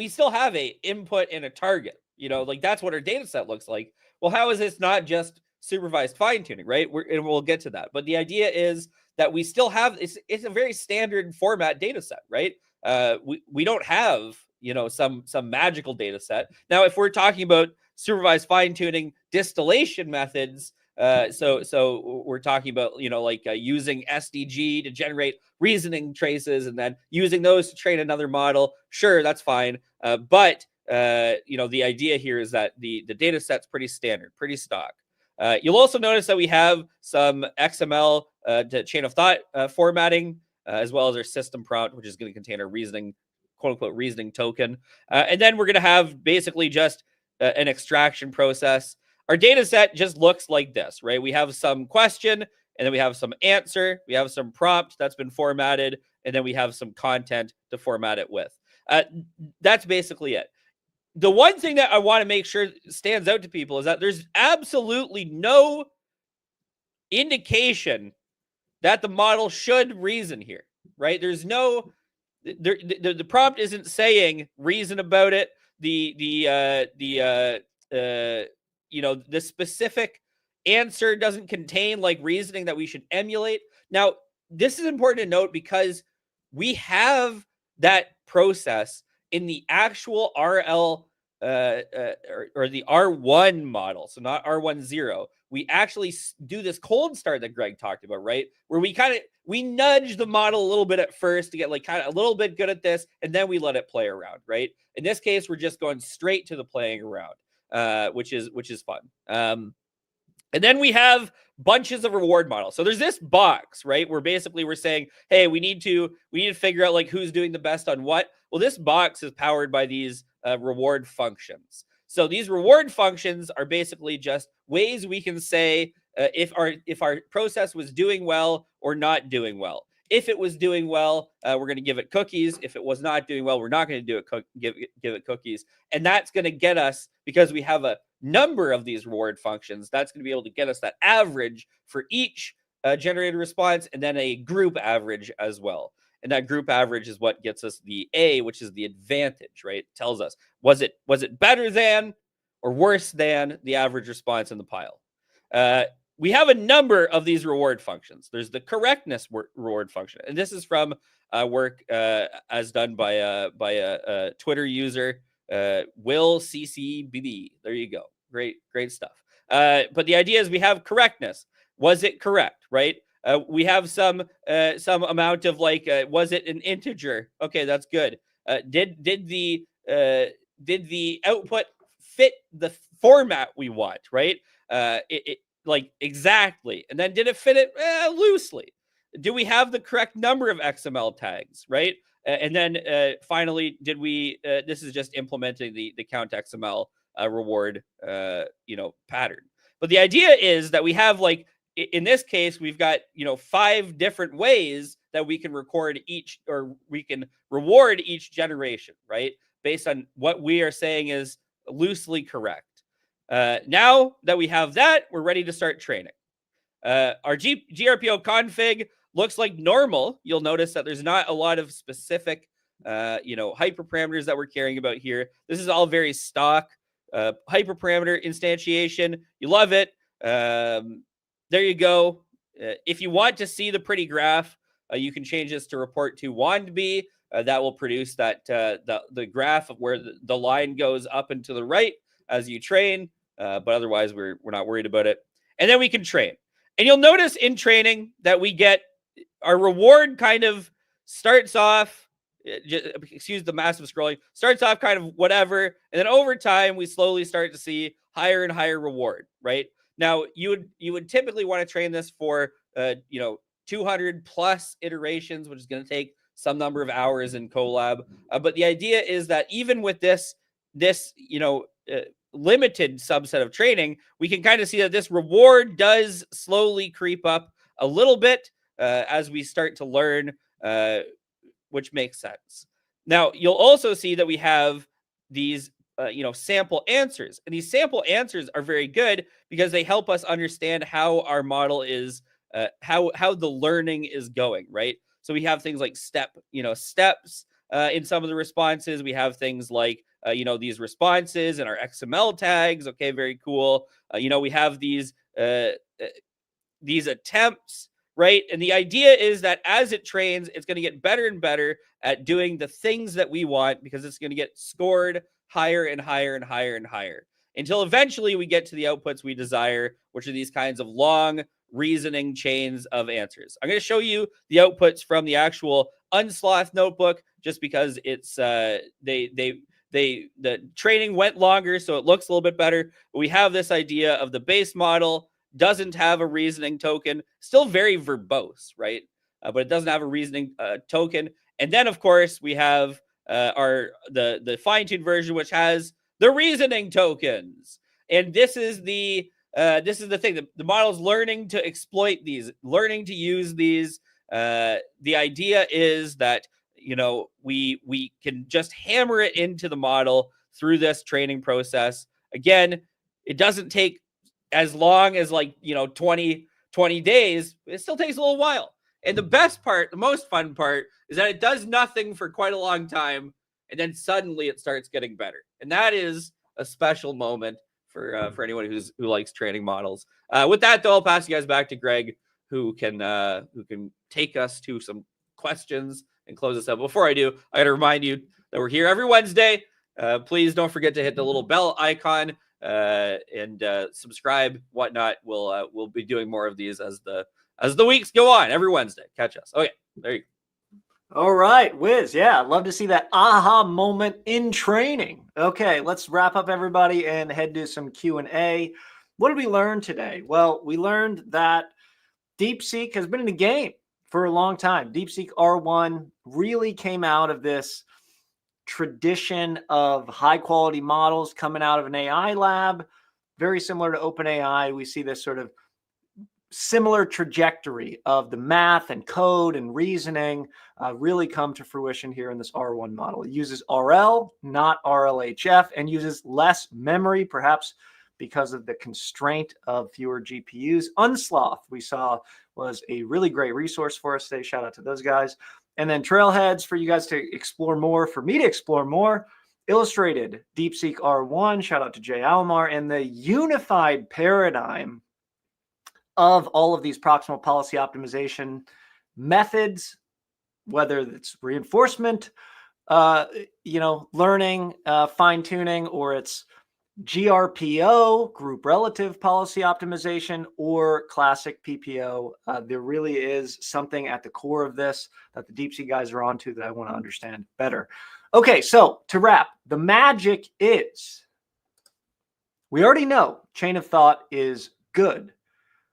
still have a input and a target. Like that's what our data set looks like. Well, how is this not just supervised fine tuning, right? And we'll get to that. But the idea is that we still have it's a very standard format data set, right? We don't have some magical data set. Now, if we're talking about supervised fine tuning distillation methods, So we're talking about, like using SDG to generate reasoning traces and then using those to train another model. Sure, that's fine. But the idea here is that the data set's pretty standard, pretty stock. You'll also notice that we have some XML to chain of thought formatting, as well as our system prompt, which is going to contain a reasoning, quote unquote, reasoning token. And then we're going to have basically just an extraction process. Our data set just looks like this, right? We have some question, and then we have some answer. We have some prompt that's been formatted, and then we have some content to format it with. That's basically it. The one thing that I want to make sure stands out to people is that there's absolutely no indication that the model should reason here, right? There's no, the prompt isn't saying reason about it. The specific answer doesn't contain like reasoning that we should emulate. Now, this is important to note because we have that process in the actual RL or the R1 model, so not R10. We actually do this cold start that Greg talked about, right? Where we nudge the model a little bit at first to get like kind of a little bit good at this, and then we let it play around, right? In this case, we're just going straight to the playing around, which is fun. And then we have bunches of reward models. So there's this box, right? Where basically we're saying, hey, we need to figure out like who's doing the best on what. Well, this box is powered by these reward functions. So these reward functions are basically just ways we can say if our process was doing well or not doing well. If it was doing well, we're going to give it cookies. If it was not doing well, we're not going to give it cookies. And that's going to get us, because we have a number of these reward functions, that's going to be able to get us that average for each generated response, and then a group average as well. And that group average is what gets us the A, which is the advantage, right? It tells us, was it better than or worse than the average response in the pile? We have a number of these reward functions. There's the correctness reward function, and this is from work as done by a Twitter user, Will CCBB. There you go. Great stuff. But the idea is we have correctness. Was it correct, right? We have some amount of like, was it an integer? Okay, that's good. Did the output fit the format we want, right? Like exactly. And then did it fit it loosely? Do we have the correct number of XML tags, right? And then finally, did we, this is just implementing the count XML reward, pattern. But the idea is that we have like, in this case, we've got, 5 different ways that we can record each, or we can reward each generation, right? Based on what we are saying is loosely correct. Now that we have that, we're ready to start training. Our GRPO config looks like normal. You'll notice that there's not a lot of specific, hyperparameters that we're caring about here. This is all very stock. Hyperparameter instantiation, you love it. There you go. If you want to see the pretty graph, you can change this to report to WandB. That will produce that the graph of where the line goes up and to the right as you train. But otherwise, we're not worried about it. And then we can train. And you'll notice in training that we get our reward kind of starts off, excuse the massive scrolling, starts off kind of whatever. And then over time, we slowly start to see higher and higher reward, right? Now, you would typically want to train this for, 200 plus iterations, which is going to take some number of hours in Colab. But the idea is that even with this limited subset of training, we can kind of see that this reward does slowly creep up a little bit as we start to learn, which makes sense. Now, you'll also see that we have these sample answers, and these sample answers are very good because they help us understand how our model is, how the learning is going, right? So we have things like steps in some of the responses. We have things like these responses and our XML tags. Okay, very cool. We have these attempts, right? And the idea is that as it trains, it's going to get better and better at doing the things that we want, because it's going to get scored higher and higher and higher and higher. until eventually we get to the outputs we desire, which are these kinds of long reasoning chains of answers. I'm going to show you the outputs from the actual Unsloth notebook, just because it's the training went longer, so it looks a little bit better. But we have this idea of the base model doesn't have a reasoning token, still very verbose, right? But it doesn't have a reasoning token. And then, of course, we have the fine-tuned version, which has the reasoning tokens. And this is the thing. The model is learning to exploit these, learning to use these. The idea is that we can just hammer it into the model through this training process. Again, it doesn't take as long as 20 days. It still takes a little while. And the best part, the most fun part, is that it does nothing for quite a long time, and then suddenly it starts getting better. And that is a special moment for anyone who likes training models. With that, though, I'll pass you guys back to Greg, who can take us to some questions and close us up. Before I do, I got to remind you that we're here every Wednesday. Please don't forget to hit the little bell icon and subscribe, whatnot. We'll be doing more of these as the weeks go on every Wednesday. Catch us. Okay, there you go. All right, Wiz. Yeah, I'd love to see that aha moment in training. Okay, let's wrap up, everybody, and head to some Q&A. What did we learn today? Well, we learned that DeepSeek has been in the game for a long time. Deepseek-R1 really came out of this tradition of high-quality models coming out of an AI lab, very similar to OpenAI. We see this sort of similar trajectory of the math and code and reasoning really come to fruition here in this R1 model. It uses RL, not RLHF, and uses less memory, perhaps because of the constraint of fewer GPUs. Unsloth, we saw, was a really great resource for us today. Shout out to those guys. And then Trailheads for you guys to explore more, for me to explore more. Illustrated, Deepseek-R1, shout out to Jay Almar, and the unified paradigm of all of these proximal policy optimization methods, whether it's reinforcement, learning, fine-tuning, or it's GRPO, group relative policy optimization, or classic PPO. There really is something at the core of this that the DeepSeek guys are onto that I want to understand better. Okay, so to wrap, the magic is we already know chain of thought is good.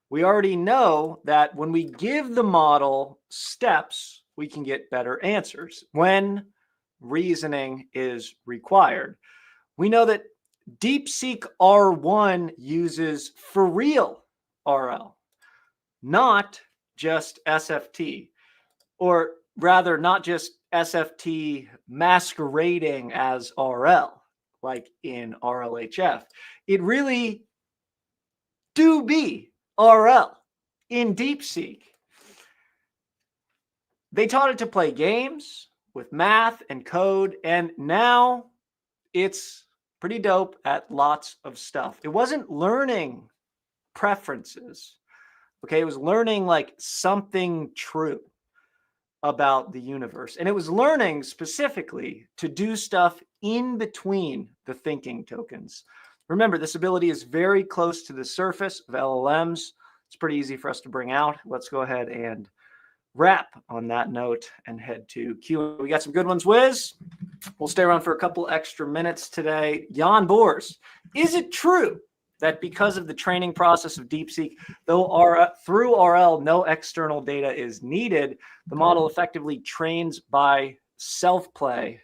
We already know that when we give the model steps, we can get better answers when reasoning is required. We know that Deepseek-R1 uses for real RL, not just SFT, or rather not just SFT masquerading as RL, like in RLHF. It really do be RL in DeepSeek. They taught it to play games with math and code, and now it's pretty dope at lots of stuff. It wasn't learning preferences, okay? It was learning like something true about the universe. And it was learning specifically to do stuff in between the thinking tokens. Remember, this ability is very close to the surface of LLMs. It's pretty easy for us to bring out. Let's go ahead and wrap on that note and head to Q. We got some good ones, Wiz. We'll stay around for a couple extra minutes today. Jan Boers, is it true that because of the training process of DeepSeek, though through RL no external data is needed, the model effectively trains by self-play?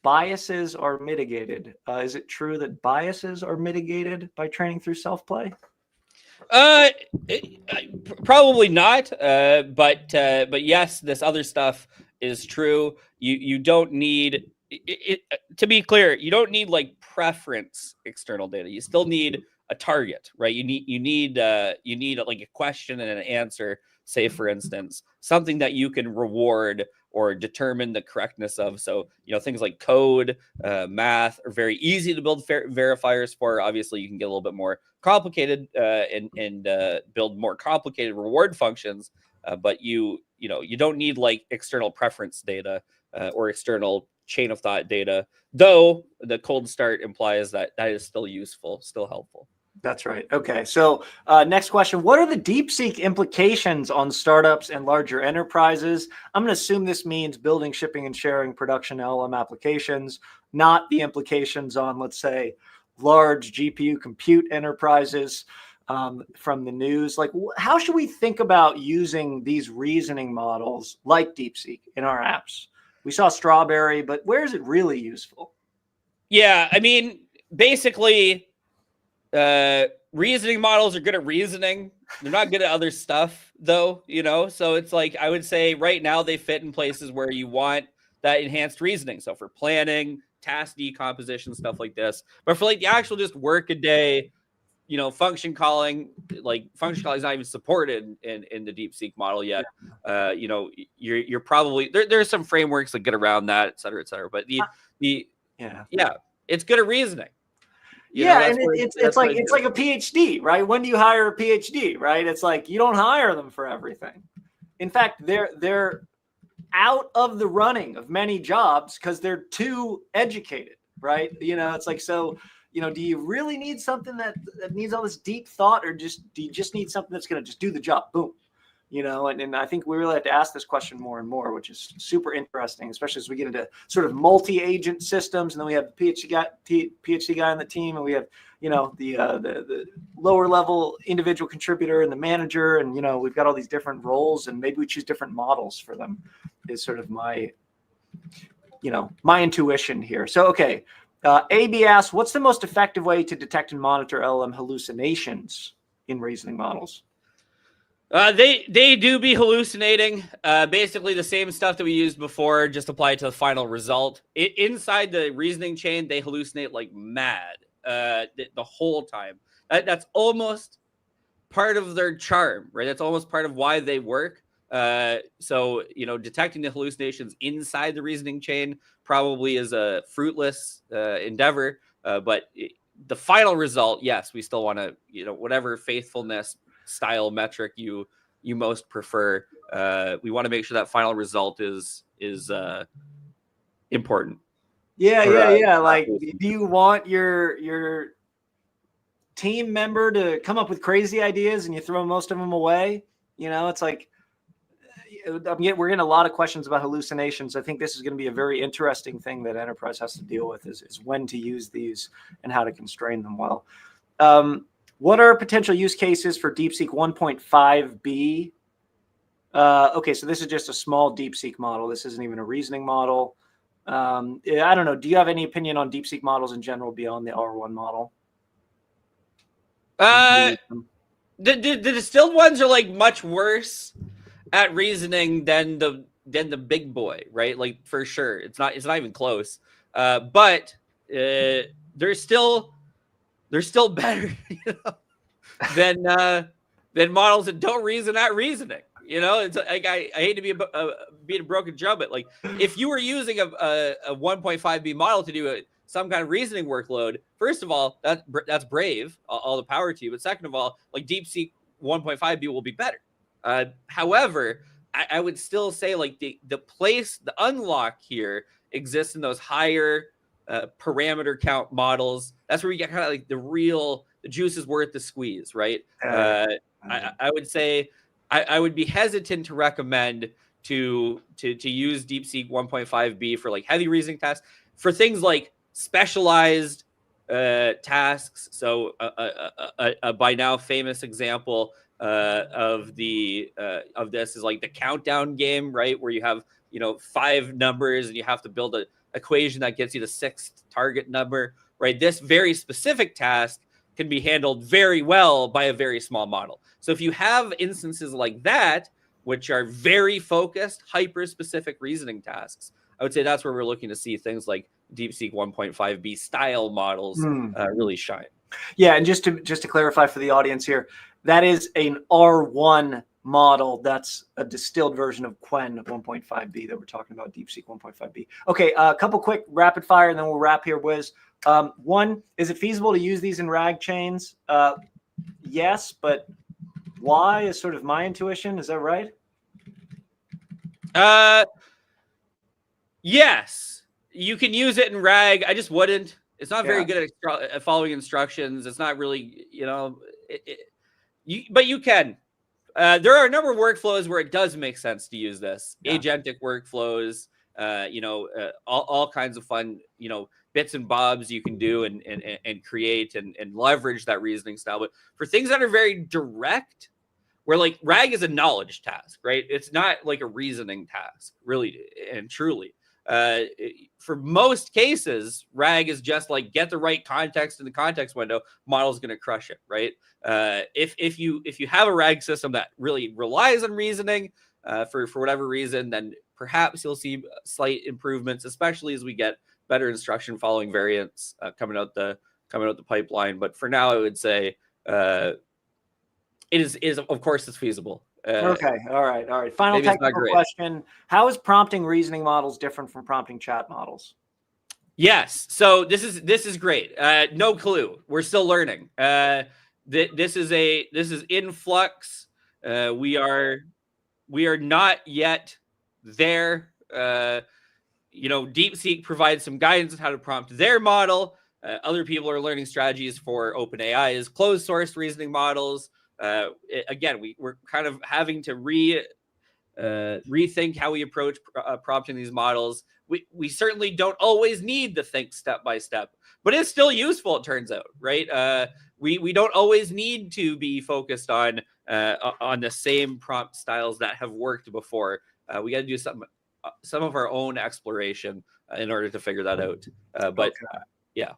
Biases are mitigated. Is it true that biases are mitigated by training through self-play? Probably not. But yes, this other stuff is true. You don't need it, to be clear. You don't need like preference external data. You still need a target, right? You need like a question and an answer. Say, for instance, something that you can reward or determine the correctness of. So, things like code, math are very easy to build verifiers for. Obviously, you can get a little bit more complicated and build more complicated reward functions. But you don't need like external preference data or external chain of thought data, though the cold start implies that that is still useful, still helpful. That's right. Okay. So next question. What are the DeepSeek implications on startups and larger enterprises? I'm going to assume this means building, shipping, and sharing production LLM applications, not the implications on, let's say, large GPU compute enterprises from the news. Like, how should we think about using these reasoning models like DeepSeek in our apps? We saw Strawberry, but where is it really useful? Yeah, I mean, basically, reasoning models are good at reasoning. They're not good at other stuff, though, you know? So it's like, I would say right now they fit in places where you want that enhanced reasoning. So for planning, task decomposition, stuff like this. But for like the actual just work a day, you know, function calling, like function calling is not even supported in the DeepSeek model yet. You know, you're probably there's some frameworks that get around that, et cetera, et cetera. But yeah, it's good at reasoning. And it's like a PhD, right? When do you hire a PhD, right? It's like you don't hire them for everything. In fact, they're out of the running of many jobs because they're too educated, right? You know, it's like, so, you know, do you really need something that needs all this deep thought, or do you just need something that's going to just do the job? Boom. You know, and I think we really have to ask this question more and more, which is super interesting, especially as we get into sort of multi-agent systems, and then we have the PhD guy on the team, and we have, you know, the lower level individual contributor and the manager, and, you know, we've got all these different roles, and maybe we choose different models for them. Is sort of my intuition here. So okay, AB asks, what's the most effective way to detect and monitor LLM hallucinations in reasoning models? They do be hallucinating. Basically the same stuff that we used before, just apply it to the final result. Inside the reasoning chain, they hallucinate like mad the whole time. That's almost part of their charm, right? That's almost part of why they work. So, you know, detecting the hallucinations inside the reasoning chain probably is a fruitless endeavor. But the final result, yes, we still want to, you know, whatever faithfulness style metric you most prefer, we want to make sure that final result is important. Yeah. Like, do you want your team member to come up with crazy ideas and you throw most of them away? You know, it's like, we're getting a lot of questions about hallucinations. I think this is going to be a very interesting thing that enterprise has to deal with, is when to use these and how to constrain them well. What are potential use cases for DeepSeek 1.5B? Okay, so this is just a small DeepSeek model. This isn't even a reasoning model. I don't know. Do you have any opinion on DeepSeek models in general beyond the R1 model? The distilled ones are like much worse at reasoning than the big boy, right? Like, for sure, it's not even close. But they're still better, you know, than models that don't reason at reasoning. You know, it's like, I hate to be beat a broken drum, but like, if you were using a 1.5B model to do some kind of reasoning workload, first of all, that's brave, all the power to you. But second of all, like, DeepSeek 1.5B will be better. However, I would still say, like, the unlock here exists in those higher parameter count models. That's where we get kind of like the juice is worth the squeeze, right? I would say I would be hesitant to recommend to use DeepSeek 1.5B for like heavy reasoning tasks. For things like specialized tasks, so a by now famous example of this is like the countdown game, right? Where you have, you know, 5 numbers and you have to build an equation that gets you the 6th target number, right? This very specific task can be handled very well by a very small model. So if you have instances like that, which are very focused, hyper-specific reasoning tasks, I would say that's where we're looking to see things like DeepSeek 1.5B style models really shine. Yeah, and just to clarify for the audience here, that is an R1 model. That's a distilled version of Qwen 1.5B that we're talking about, DeepSeek 1.5B. Okay, a couple quick rapid fire, and then we'll wrap here, Wiz. One, is it feasible to use these in RAG chains? Yes, but why is sort of my intuition. Is that right? Yes. You can use it in RAG. I just wouldn't. It's not very Yeah. good at following instructions. It's not really, but you can. There are a number of workflows where it does make sense to use this. Yeah. Agentic workflows, all kinds of fun, bits and bobs you can do and create and leverage that reasoning style. But for things that are very direct, where like RAG is a knowledge task, right? It's not like a reasoning task, really and truly. For most cases, RAG is just like get the right context in the context window, model's going to crush it, right? If you have a RAG system that really relies on reasoning for whatever reason, then perhaps you'll see slight improvements, especially as we get better instruction following variants coming out the pipeline. But for now, I would say it is of course it's feasible. Okay. All right. Final maybe it's not technical great. question. How is prompting reasoning models different from prompting chat models? Yes. So this is great. No clue. We're still learning. This is in flux. We are not yet there. DeepSeek provides some guidance on how to prompt their model. Other people are learning strategies for OpenAI's closed source reasoning models. Again, we're kind of having to rethink how we approach prompting these models. We certainly don't always need to think step by step, but it's still useful, it turns out, right? We don't always need to be focused on the same prompt styles that have worked before. We got to do some of our own exploration in order to figure that out. Yeah.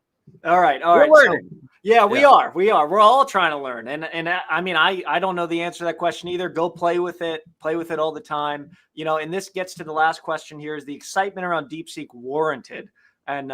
All right. So, yeah, we are. We're all trying to learn. And I mean, I don't know the answer to that question either. Go play with it all the time. And this gets to the last question here: is the excitement around DeepSeek warranted? And,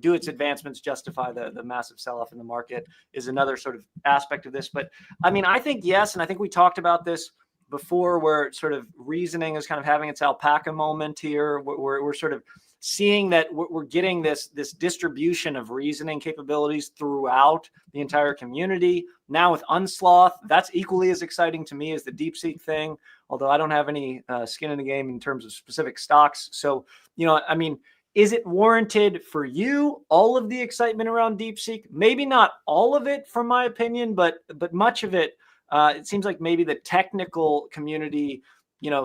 do its advancements justify the massive sell-off in the market is another sort of aspect of this. But I mean, I think yes. And I think we talked about this before, where sort of reasoning is kind of having its alpaca moment here. We're sort of seeing that we're getting this distribution of reasoning capabilities throughout the entire community. Now with Unsloth, that's equally as exciting to me as the DeepSeek thing, although I don't have any skin in the game in terms of specific stocks. So, I mean, is it warranted for you, all of the excitement around DeepSeek? Maybe not all of it, from my opinion, but much of it. It seems like maybe the technical community,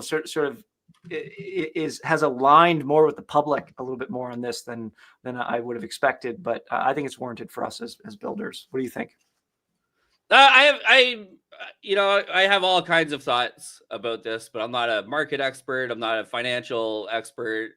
sort of has aligned more with the public a little bit more on this than I would have expected. But I think it's warranted for us as builders. What do you think? I have all kinds of thoughts about this, but I'm not a market expert. I'm not a financial expert.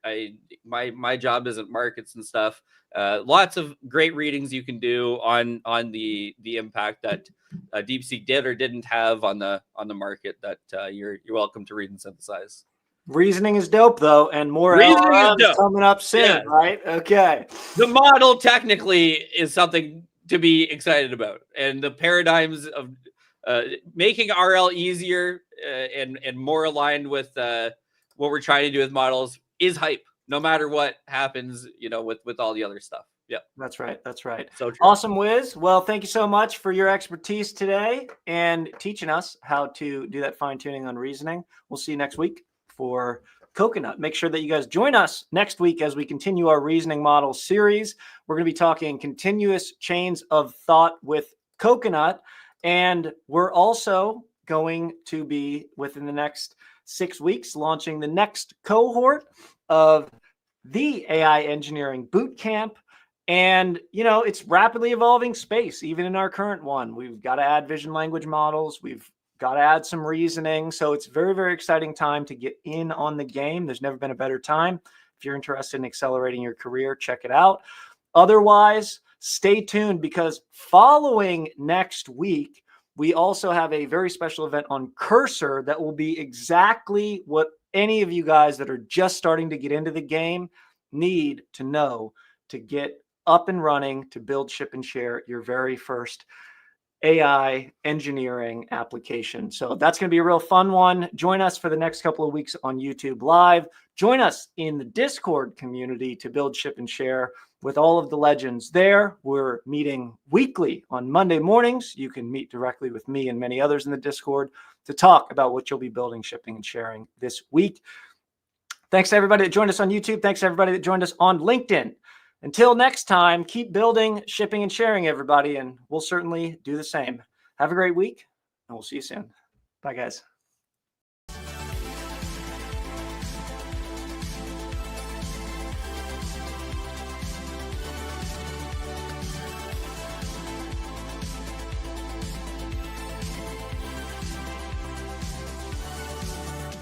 My job isn't markets and stuff. Lots of great readings you can do on the impact that DeepSeek did or didn't have on the market that you're welcome to read and synthesize. Reasoning is dope, though, and more LLMs is coming up soon, right? Okay. The model technically is something to be excited about, and the paradigms of making RL easier and more aligned with what we're trying to do with models is hype, no matter what happens, with all the other stuff. Yeah, that's right. So true. Awesome, Wiz. Well, thank you so much for your expertise today and teaching us how to do that fine tuning on reasoning. We'll see you next week for Coconut. Make sure that you guys join us next week as we continue our reasoning model series. We're going to be talking continuous chains of thought with Coconut, and we're also going to be, within the next 6 weeks, launching the next cohort of the AI Engineering Bootcamp. And, it's rapidly evolving space, even in our current one. We've got to add vision language models. We've got to add some reasoning. So it's very, very exciting time to get in on the game. There's never been a better time. If you're interested in accelerating your career, check it out. Otherwise, stay tuned, because following next week, we also have a very special event on Cursor that will be exactly what any of you guys that are just starting to get into the game need to know to get up and running, to build, ship, and share your very first AI engineering application. So that's going to be a real fun one. Join us for the next couple of weeks on YouTube Live. Join us in the Discord community to build, ship, and share with all of the legends there. We're meeting weekly on Monday mornings. You can meet directly with me and many others in the Discord to talk about what you'll be building, shipping, and sharing this week. Thanks to everybody that joined us on YouTube. Thanks to everybody that joined us on LinkedIn. Until next time, keep building, shipping, and sharing, everybody, and we'll certainly do the same. Have a great week, and we'll see you soon. Bye, guys.